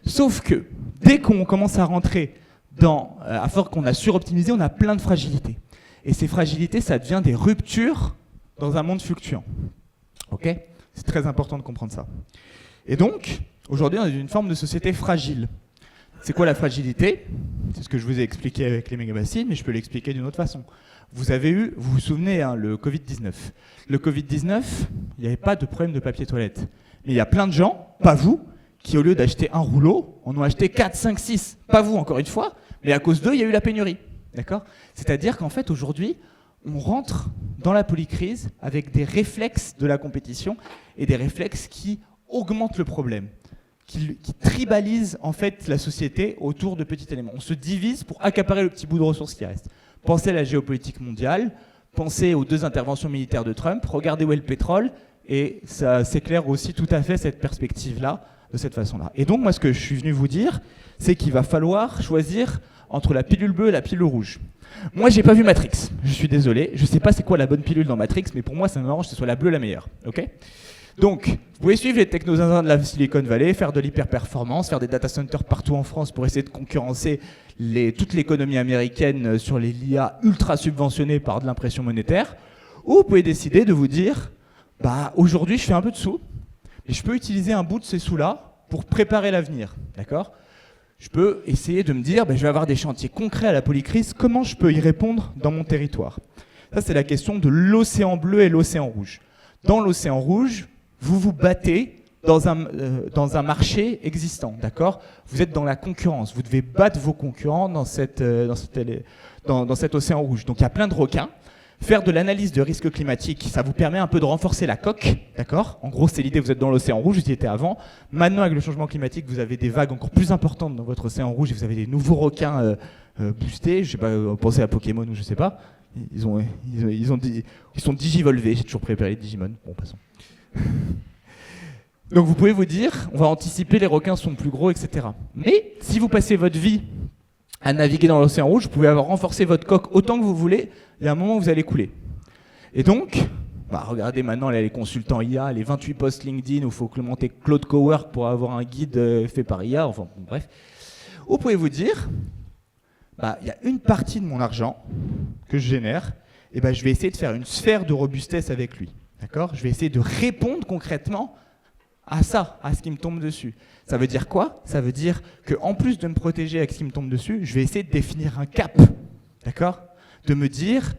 Sauf que, dès qu'on commence à rentrer à force qu'on a suroptimisé, on a plein de fragilités. Et ces fragilités, ça devient des ruptures dans un monde fluctuant. Ok ? C'est très important de comprendre ça. Et donc, aujourd'hui, on est dans une forme de société fragile. C'est quoi la fragilité ? C'est ce que je vous ai expliqué avec les mégabassines, mais je peux l'expliquer d'une autre façon. Vous vous souvenez, hein, le Covid-19. Le Covid-19, il n'y avait pas de problème de papier toilette. Mais il y a plein de gens, pas vous, qui au lieu d'acheter un rouleau, en ont acheté 4, 5, 6. Pas vous, encore une fois, mais à cause d'eux, il y a eu la pénurie. D'accord ? C'est-à-dire qu'en fait, aujourd'hui, on rentre dans la polycrise avec des réflexes de la compétition et des réflexes qui augmentent le problème, qui tribalisent en fait la société autour de petits éléments. On se divise pour accaparer le petit bout de ressources qui reste. Pensez à la géopolitique mondiale, pensez aux 2 interventions militaires de Trump, regardez où est le pétrole, et ça s'éclaire aussi tout à fait cette perspective-là, de cette façon-là. Et donc, moi, ce que je suis venu vous dire, c'est qu'il va falloir choisir entre la pilule bleue et la pilule rouge. Moi, j'ai pas vu Matrix, je suis désolé, je sais pas c'est quoi la bonne pilule dans Matrix, mais pour moi, ça m'arrange que ce soit la bleue la meilleure, ok ? Donc, vous pouvez suivre les technozinzins de la Silicon Valley, faire de l'hyper-performance, faire des data centers partout en France pour essayer de concurrencer toute l'économie américaine sur les LIA ultra subventionnés par de l'impression monétaire. Ou vous pouvez décider de vous dire, aujourd'hui je fais un peu de sous, et je peux utiliser un bout de ces sous-là pour préparer l'avenir, d'accord ? Je peux essayer de me dire, je vais avoir des chantiers concrets à la polycrise, comment je peux y répondre dans mon territoire ? Ça, c'est la question de l'océan bleu et l'océan rouge. Dans l'océan rouge, vous vous battez dans un marché existant, d'accord ? Vous êtes dans la concurrence, vous devez battre vos concurrents dans cet océan rouge. Donc il y a plein de requins. Faire de l'analyse de risque climatique, ça vous permet un peu de renforcer la coque, d'accord ? En gros, c'est l'idée, vous êtes dans l'océan rouge, vous y étiez avant. Maintenant, avec le changement climatique, vous avez des vagues encore plus importantes dans votre océan rouge et vous avez des nouveaux requins boostés. Je sais pas, pensez à Pokémon ou je sais pas. Ils sont digivolvés, j'ai toujours préparé les Digimon. Bon, passons. Donc vous pouvez vous dire, on va anticiper, les requins sont plus gros, etc. Mais si vous passez votre vie à naviguer dans l'océan rouge, vous pouvez avoir renforcé votre coque autant que vous voulez, il y a un moment où vous allez couler. Et donc, regardez maintenant les consultants IA, les 28 posts LinkedIn où il faut implémenter Claude Cowork pour avoir un guide fait par IA, enfin bon, bref. Vous pouvez vous dire, il y a une partie de mon argent que je génère, et je vais essayer de faire une sphère de robustesse avec lui. D'accord ? Je vais essayer de répondre concrètement à ça, à ce qui me tombe dessus. Ça veut dire quoi ? Ça veut dire qu'en plus de me protéger avec ce qui me tombe dessus, je vais essayer de définir un cap. D'accord ? De me dire,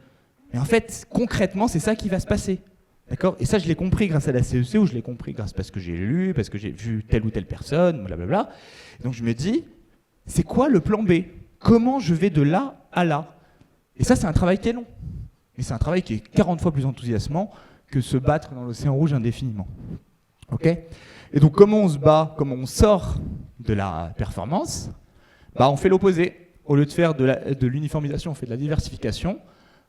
mais en fait, concrètement, c'est ça qui va se passer. D'accord ? Et ça, je l'ai compris grâce à la CEC, ou je l'ai compris parce que j'ai lu, parce que j'ai vu telle ou telle personne, blablabla. Donc je me dis, c'est quoi le plan B ? Comment je vais de là à là ? Et ça, c'est un travail qui est long. Mais c'est un travail qui est 40 fois plus enthousiasmant que se battre dans l'océan rouge indéfiniment. Ok ? Et donc, comment on se bat, comment on sort de la performance ? On fait l'opposé. Au lieu de faire de l'uniformisation, on fait de la diversification.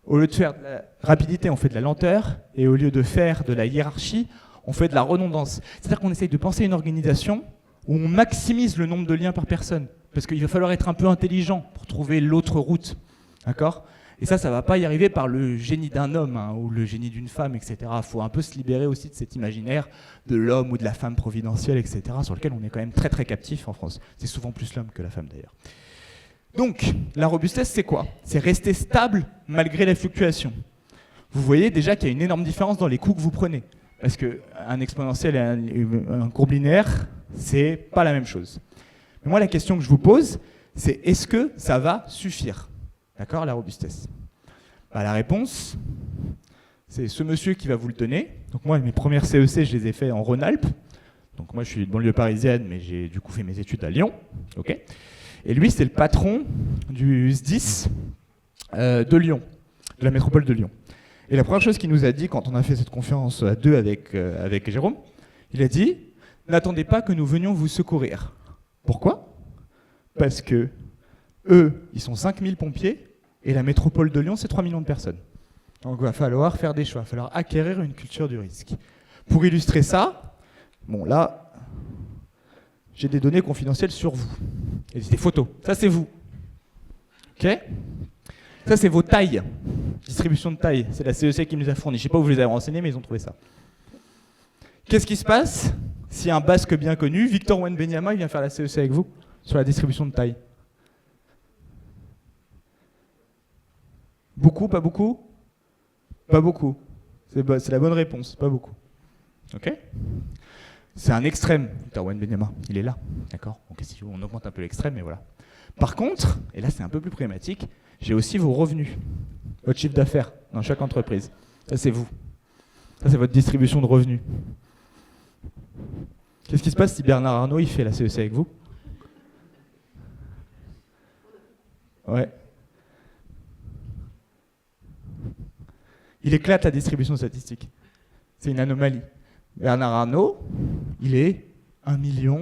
Au lieu de faire de la rapidité, on fait de la lenteur, et au lieu de faire de la hiérarchie, on fait de la redondance. C'est-à-dire qu'on essaye de penser une organisation où on maximise le nombre de liens par personne, parce qu'il va falloir être un peu intelligent pour trouver l'autre route, d'accord ? Et ça ne va pas y arriver par le génie d'un homme ou le génie d'une femme, etc. Il faut un peu se libérer aussi de cet imaginaire de l'homme ou de la femme providentielle, etc., sur lequel on est quand même très très captif en France. C'est souvent plus l'homme que la femme d'ailleurs. Donc, la robustesse, c'est quoi ? C'est rester stable malgré les fluctuations. Vous voyez déjà qu'il y a une énorme différence dans les coups que vous prenez. Parce qu'un exponentiel et un courbe linéaire, c'est pas la même chose. Mais moi, la question que je vous pose, c'est est-ce que ça va suffire ? D'accord, la robustesse. La réponse, c'est ce monsieur qui va vous le donner. Donc moi, mes premières CEC, je les ai fait en Rhône-Alpes. Donc moi, je suis de banlieue parisienne, mais j'ai du coup fait mes études à Lyon. Okay. Et lui, c'est le patron du SDIS de Lyon, de la métropole de Lyon. Et la première chose qu'il nous a dit quand on a fait cette conférence à deux avec Jérôme, il a dit « N'attendez pas que nous venions vous secourir. » Pourquoi ? Parce que eux, ils sont 5000 pompiers, et la métropole de Lyon, c'est 3 millions de personnes. Donc il va falloir faire des choix, il va falloir acquérir une culture du risque. Pour illustrer ça, bon là, j'ai des données confidentielles sur vous. Et des photos, ça c'est vous. Ok ? Ça c'est vos tailles, distribution de taille, c'est la CEC qui nous a fourni. Je ne sais pas où vous les avez renseignés, mais ils ont trouvé ça. Qu'est-ce qui se passe si un Basque bien connu, Victor Wenbenyama, il vient faire la CEC avec vous sur la distribution de taille ? Beaucoup, pas beaucoup ? Pas beaucoup. C'est la bonne réponse, pas beaucoup. Ok ? C'est un extrême, Victor Wenbenyama, il est là, d'accord ? Donc si on augmente un peu l'extrême, mais voilà. Par contre, et là c'est un peu plus problématique, j'ai aussi vos revenus, votre chiffre d'affaires dans chaque entreprise. Ça c'est vous. Ça c'est votre distribution de revenus. Qu'est-ce qui se passe si Bernard Arnault il fait la CEC avec vous ? Ouais. Il éclate la distribution statistique. C'est une anomalie. Bernard Arnault, il est 1 million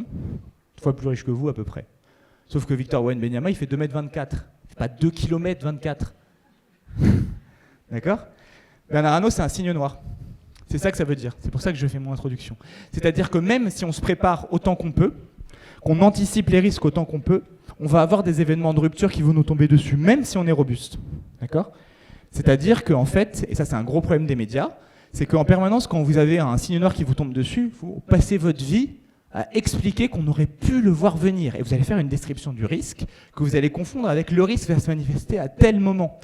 de fois plus riche que vous à peu près. Sauf que Victor Wenbenyama, il fait 2,24 m. Il fait pas 2 km 24. D'accord ? Bernard Arnault, c'est un signe noir. C'est ça que ça veut dire. C'est pour ça que je fais mon introduction. C'est-à-dire que même si on se prépare autant qu'on peut, qu'on anticipe les risques autant qu'on peut, on va avoir des événements de rupture qui vont nous tomber dessus, même si on est robuste. D'accord ? C'est-à-dire qu'en fait, et ça c'est un gros problème des médias, c'est qu'en permanence, quand vous avez un signe noir qui vous tombe dessus, vous passez votre vie à expliquer qu'on aurait pu le voir venir. Et vous allez faire une description du risque que vous allez confondre avec le risque va se manifester à tel moment.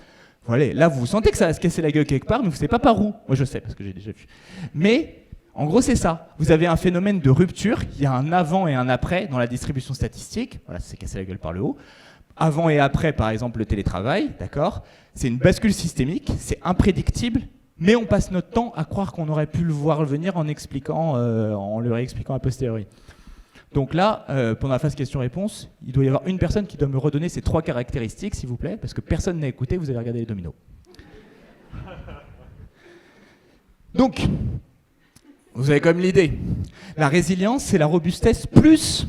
Voilà, là, vous sentez que ça va se casser la gueule quelque part, mais vous ne savez pas par où. Moi, je sais, parce que j'ai déjà vu. Mais, en gros, c'est ça. Vous avez un phénomène de rupture. Il y a un avant et un après dans la distribution statistique. Voilà, c'est cassé la gueule par le haut. Avant et après, par exemple, le télétravail, d'accord ? C'est une bascule systémique, c'est imprédictible, mais on passe notre temps à croire qu'on aurait pu le voir venir en le réexpliquant a posteriori. Donc là, pendant la phase question-réponse, il doit y avoir une personne qui doit me redonner ces 3 caractéristiques, s'il vous plaît, parce que personne n'a écouté, vous allez regarder les dominos. Donc, vous avez quand même l'idée. La résilience, c'est la robustesse plus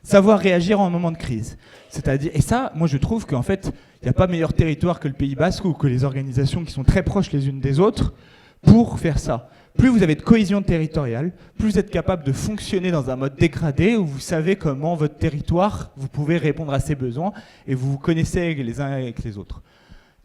savoir réagir en un moment de crise. C'est-à-dire, et ça, moi je trouve qu'en fait, il n'y a pas meilleur territoire que le Pays Basque ou que les organisations qui sont très proches les unes des autres pour faire ça. Plus vous avez de cohésion territoriale, plus vous êtes capable de fonctionner dans un mode dégradé où vous savez comment votre territoire, vous pouvez répondre à ses besoins et vous vous connaissez les uns avec les autres.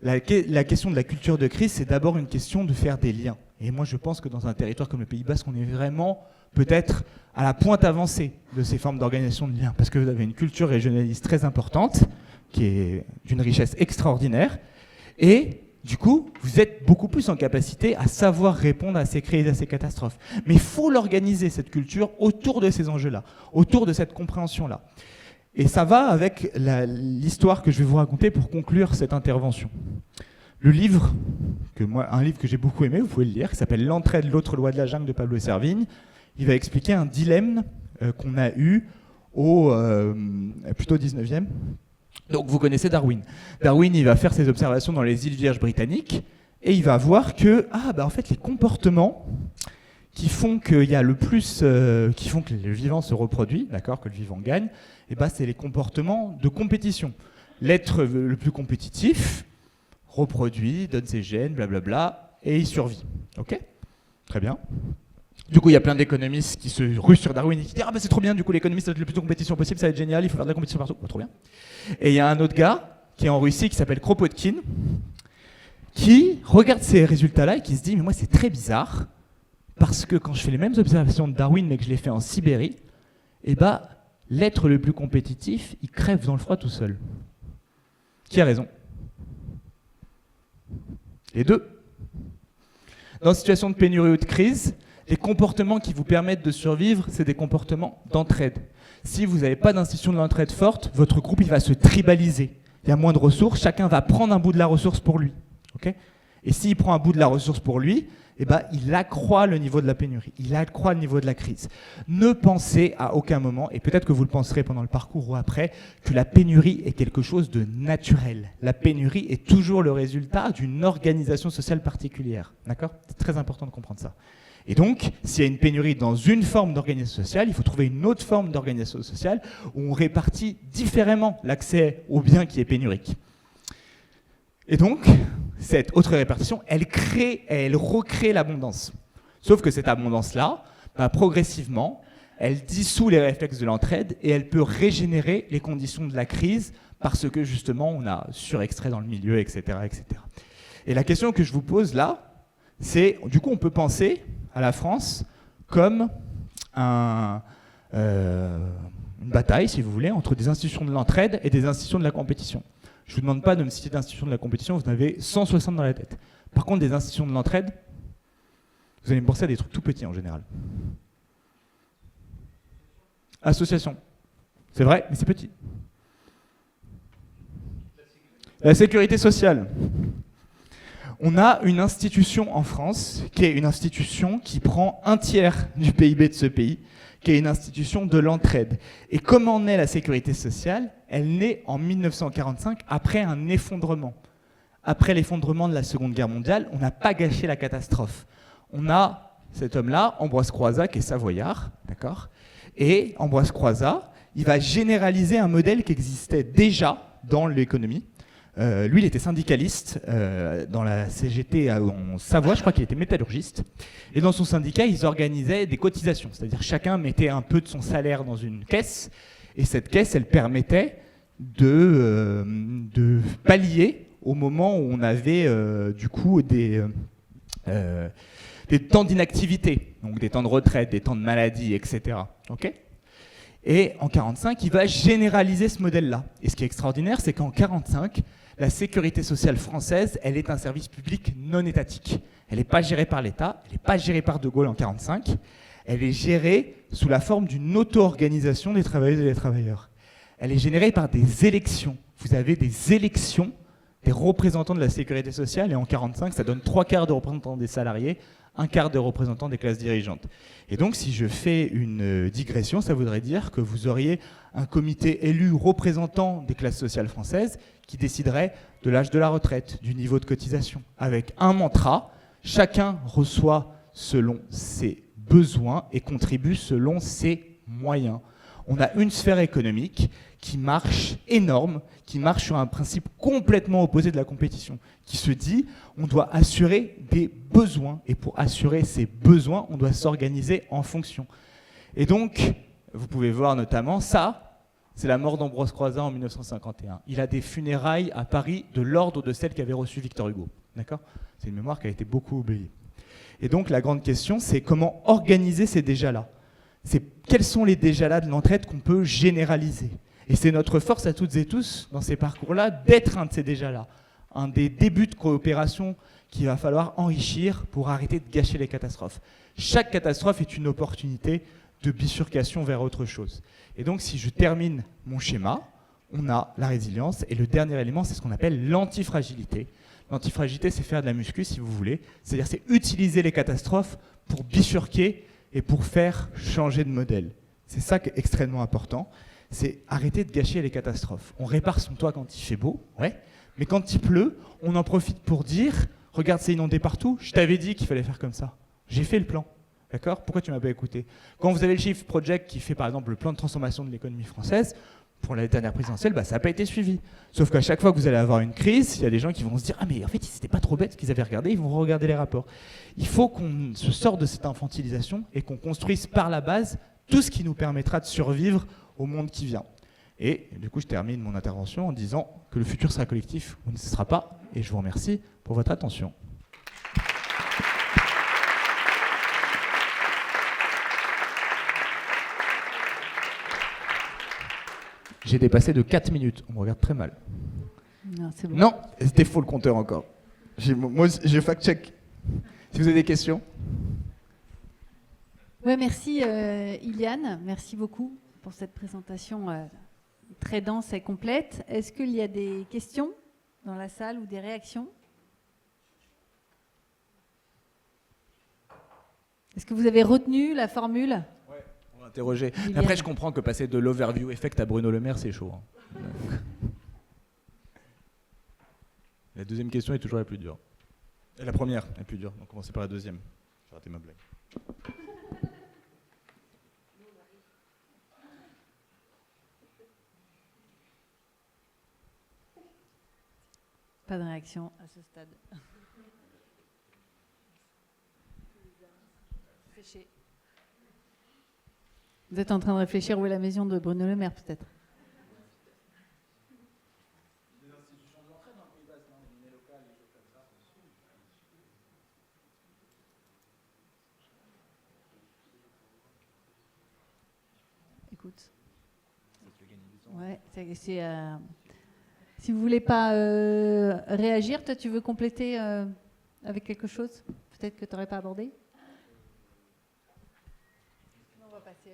La question de la culture de crise, c'est d'abord une question de faire des liens. Et moi je pense que dans un territoire comme le Pays Basque, on est vraiment peut-être à la pointe avancée de ces formes d'organisation de liens, parce que vous avez une culture régionaliste très importante, qui est d'une richesse extraordinaire, et du coup, vous êtes beaucoup plus en capacité à savoir répondre à ces crises, à ces catastrophes. Mais il faut l'organiser, cette culture, autour de ces enjeux-là, autour de cette compréhension-là. Et ça va avec l'histoire que je vais vous raconter pour conclure cette intervention. Un livre que j'ai beaucoup aimé, vous pouvez le lire, qui s'appelle « L'entraide, l'autre loi de la jungle » de Pablo Servigne. Il va expliquer un dilemme qu'on a eu plutôt 19e. Donc vous connaissez Darwin. Darwin, il va faire ses observations dans les îles Vierges britanniques et il va voir que en fait, les comportements qui font qu'il y a qui font que le vivant se reproduit, d'accord, que le vivant gagne, c'est les comportements de compétition. L'être le plus compétitif reproduit, donne ses gènes, blablabla, et il survit. Ok ? Très bien. Du coup, il y a plein d'économistes qui se ruent sur Darwin et qui disent « Ah bah c'est trop bien, du coup l'économie, ça va être le plus de compétition possible, ça va être génial, il faut faire de la compétition partout. Oh, trop bien. » Et il y a un autre gars qui est en Russie, qui s'appelle Kropotkin, qui regarde ces résultats-là et qui se dit « Mais moi, c'est très bizarre, parce que quand je fais les mêmes observations de Darwin, mais que je les fais en Sibérie, eh bah, l'être le plus compétitif, il crève dans le froid tout seul. » Qui a raison ? Les deux. Dans une situation de pénurie ou de crise, les comportements qui vous permettent de survivre, c'est des comportements d'entraide. Si vous n'avez pas d'institution de l'entraide forte, votre groupe il va se tribaliser. Il y a moins de ressources, chacun va prendre un bout de la ressource pour lui. Okay ? Et s'il prend un bout de la ressource pour lui, eh ben, il accroît le niveau de la pénurie, il accroît le niveau de la crise. Ne pensez à aucun moment, et peut-être que vous le penserez pendant le parcours ou après, que la pénurie est quelque chose de naturel. La pénurie est toujours le résultat d'une organisation sociale particulière. D'accord ? C'est très important de comprendre ça. Et donc, s'il y a une pénurie dans une forme d'organisation sociale, il faut trouver une autre forme d'organisation sociale où on répartit différemment l'accès aux biens qui est pénurique. Et donc, cette autre répartition, elle recrée l'abondance. Sauf que cette abondance-là, progressivement, elle dissout les réflexes de l'entraide et elle peut régénérer les conditions de la crise parce que justement, on a surextrait dans le milieu, etc., etc. Et la question que je vous pose là, c'est, du coup, on peut penser à la France comme une bataille, si vous voulez, entre des institutions de l'entraide et des institutions de la compétition. Je ne vous demande pas de me citer d'institutions de la compétition, vous en avez 160 dans la tête. Par contre, des institutions de l'entraide, vous allez me penser à des trucs tout petits en général. Association. C'est vrai, mais c'est petit. La sécurité sociale. On a une institution en France qui est une institution qui prend un tiers du PIB de ce pays, qui est une institution de l'entraide. Et comment naît la sécurité sociale ? Elle naît en 1945 après un effondrement. Après l'effondrement de la Seconde Guerre mondiale, on n'a pas gâché la catastrophe. On a cet homme-là, Ambroise Croizat, qui est savoyard, d'accord ? Et Ambroise Croizat, il va généraliser un modèle qui existait déjà dans l'économie. Lui, il était syndicaliste dans la CGT en Savoie, je crois qu'il était métallurgiste. Et dans son syndicat, ils organisaient des cotisations, c'est-à-dire chacun mettait un peu de son salaire dans une caisse, et cette caisse, elle permettait de pallier au moment où on avait du coup des temps d'inactivité, donc des temps de retraite, des temps de maladie, etc. Okay ? Et en 1945, il va généraliser ce modèle-là. Et ce qui est extraordinaire, c'est qu'en 1945, la sécurité sociale française, elle est un service public non étatique. Elle n'est pas gérée par l'État, elle n'est pas gérée par De Gaulle en 1945, elle est gérée sous la forme d'une auto-organisation des travailleuses et des travailleurs. Elle est générée par des élections. Vous avez des élections des représentants de la sécurité sociale, et en 1945, ça donne 3/4 de représentants des salariés, 1/4 de représentants des classes dirigeantes. Et donc, si je fais une digression, ça voudrait dire que vous auriez un comité élu représentant des classes sociales françaises qui déciderait de l'âge de la retraite, du niveau de cotisation, avec un mantra, chacun reçoit selon ses besoins et contribue selon ses moyens. On a une sphère économique qui marche énorme, qui marche sur un principe complètement opposé de la compétition, qui se dit on doit assurer des besoins, et pour assurer ces besoins, on doit s'organiser en fonction. Et donc, vous pouvez voir notamment ça, c'est la mort d'Ambroise Croizat en 1951. Il a des funérailles à Paris de l'ordre de celles qu'avait reçues Victor Hugo. D'accord ? C'est une mémoire qui a été beaucoup oubliée. Et donc, la grande question, c'est comment organiser ces déjà-là ? Quels sont les déjà-là de l'entraide qu'on peut généraliser ? Et c'est notre force à toutes et tous, dans ces parcours-là, d'être un de ces déjà-là. Un des débuts de coopération qu'il va falloir enrichir pour arrêter de gâcher les catastrophes. Chaque catastrophe est une opportunité de bifurcation vers autre chose. Et donc, si je termine mon schéma, on a la résilience, et le dernier élément, c'est ce qu'on appelle l'antifragilité. L'antifragilité, c'est faire de la muscu, si vous voulez. C'est-à-dire, c'est utiliser les catastrophes pour bifurquer et pour faire changer de modèle. C'est ça qui est extrêmement important. C'est arrêter de gâcher les catastrophes. On répare son toit quand il fait beau, ouais, mais quand il pleut, on en profite pour dire « Regarde, c'est inondé partout, je t'avais dit qu'il fallait faire comme ça. J'ai fait le plan. » D'accord ? Pourquoi tu ne m'as pas écouté ? Quand vous avez le Shift Project qui fait par exemple le plan de transformation de l'économie française, Pour la dernière présidentielle, ça n'a pas été suivi. Sauf qu'à chaque fois que vous allez avoir une crise, il y a des gens qui vont se dire « Ah mais en fait, ils n'étaient pas trop bêtes ce qu'ils avaient regardé, ils vont regarder les rapports. » Il faut qu'on se sorte de cette infantilisation et qu'on construise par la base tout ce qui nous permettra de survivre au monde qui vient. Et du coup, je termine mon intervention en disant que le futur sera collectif ou ne sera pas. Et je vous remercie pour votre attention. J'ai dépassé de 4 minutes. On me regarde très mal. Non, c'est bon. Non, c'était faux le compteur encore. Moi, j'ai fact-check. Si vous avez des questions. Ouais, merci Iliane. Merci beaucoup pour cette présentation très dense et complète. Est-ce qu'il y a des questions dans la salle ou des réactions? Est-ce que vous avez retenu la formule? On va interroger. Après, je comprends que passer de l'overview effect à Bruno Le Maire, c'est chaud. La deuxième question est toujours la plus dure. Et la première est la plus dure. Donc, commencez par la deuxième. J'ai raté ma blague. Pas de réaction à ce stade. Vous êtes en train de réfléchir où est la maison de Bruno Le Maire, peut-être? Écoute. Ouais, si vous voulez pas réagir, toi tu veux compléter avec quelque chose peut-être que tu n'aurais pas abordé? On va passer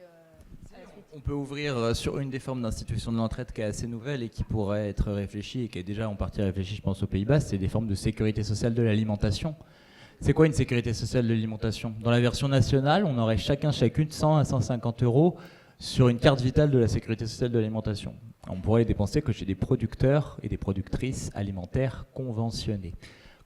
à la suite. On peut ouvrir sur une des formes d'institution de l'entraide qui est assez nouvelle et qui pourrait être réfléchie et qui est déjà en partie réfléchie, je pense, aux Pays-Bas, c'est des formes de sécurité sociale de l'alimentation. C'est quoi une sécurité sociale de l'alimentation? Dans la version nationale, on aurait chacune 100 à 150 euros sur une carte vitale de la sécurité sociale de l'alimentation. On pourrait les dépenser que chez des producteurs et des productrices alimentaires conventionnés.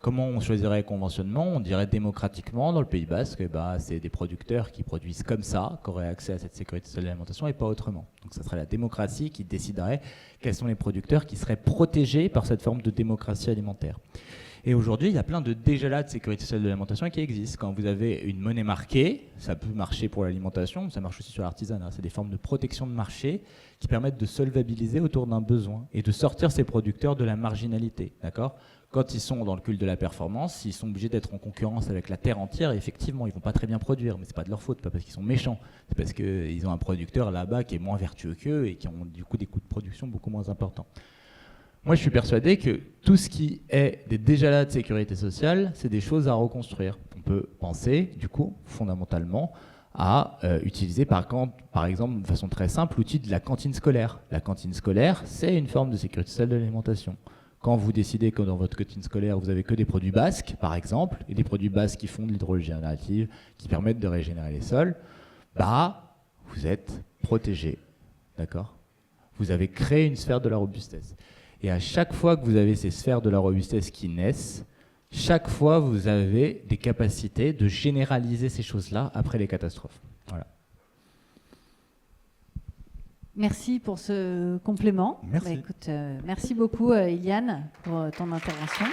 Comment on choisirait le conventionnement? On dirait démocratiquement dans le Pays Basque, c'est des producteurs qui produisent comme ça, qui auraient accès à cette sécurité sociale de l'alimentation et pas autrement. Donc ça serait la démocratie qui déciderait quels sont les producteurs qui seraient protégés par cette forme de démocratie alimentaire. Et aujourd'hui, il y a plein de déjà-là de sécurité sociale de l'alimentation qui existent. Quand vous avez une monnaie marquée, ça peut marcher pour l'alimentation, ça marche aussi sur l'artisanat. C'est des formes de protection de marché qui permettent de solvabiliser autour d'un besoin et de sortir ces producteurs de la marginalité. D'accord ? Quand ils sont dans le culte de la performance, ils sont obligés d'être en concurrence avec la terre entière. Et effectivement, ils ne vont pas très bien produire, mais ce n'est pas de leur faute, pas parce qu'ils sont méchants. C'est parce qu'ils ont un producteur là-bas qui est moins vertueux qu'eux et qui ont du coup des coûts de production beaucoup moins importants. Moi, je suis persuadé que tout ce qui est des déjà-là de sécurité sociale, c'est des choses à reconstruire. On peut penser, du coup, fondamentalement, à utiliser par exemple, de façon très simple, l'outil de la cantine scolaire. La cantine scolaire, c'est une forme de sécurité sociale de l'alimentation. Quand vous décidez que dans votre cantine scolaire, vous avez que des produits basques, par exemple, et des produits basques qui font de l'hydrogénérative, qui permettent de régénérer les sols, vous êtes protégé. D'accord ? Vous avez créé une sphère de la robustesse. Et à chaque fois que vous avez ces sphères de la robustesse qui naissent, chaque fois vous avez des capacités de généraliser ces choses-là après les catastrophes. Voilà. Merci pour ce complément. Merci. Écoute, merci beaucoup Iliane pour ton intervention.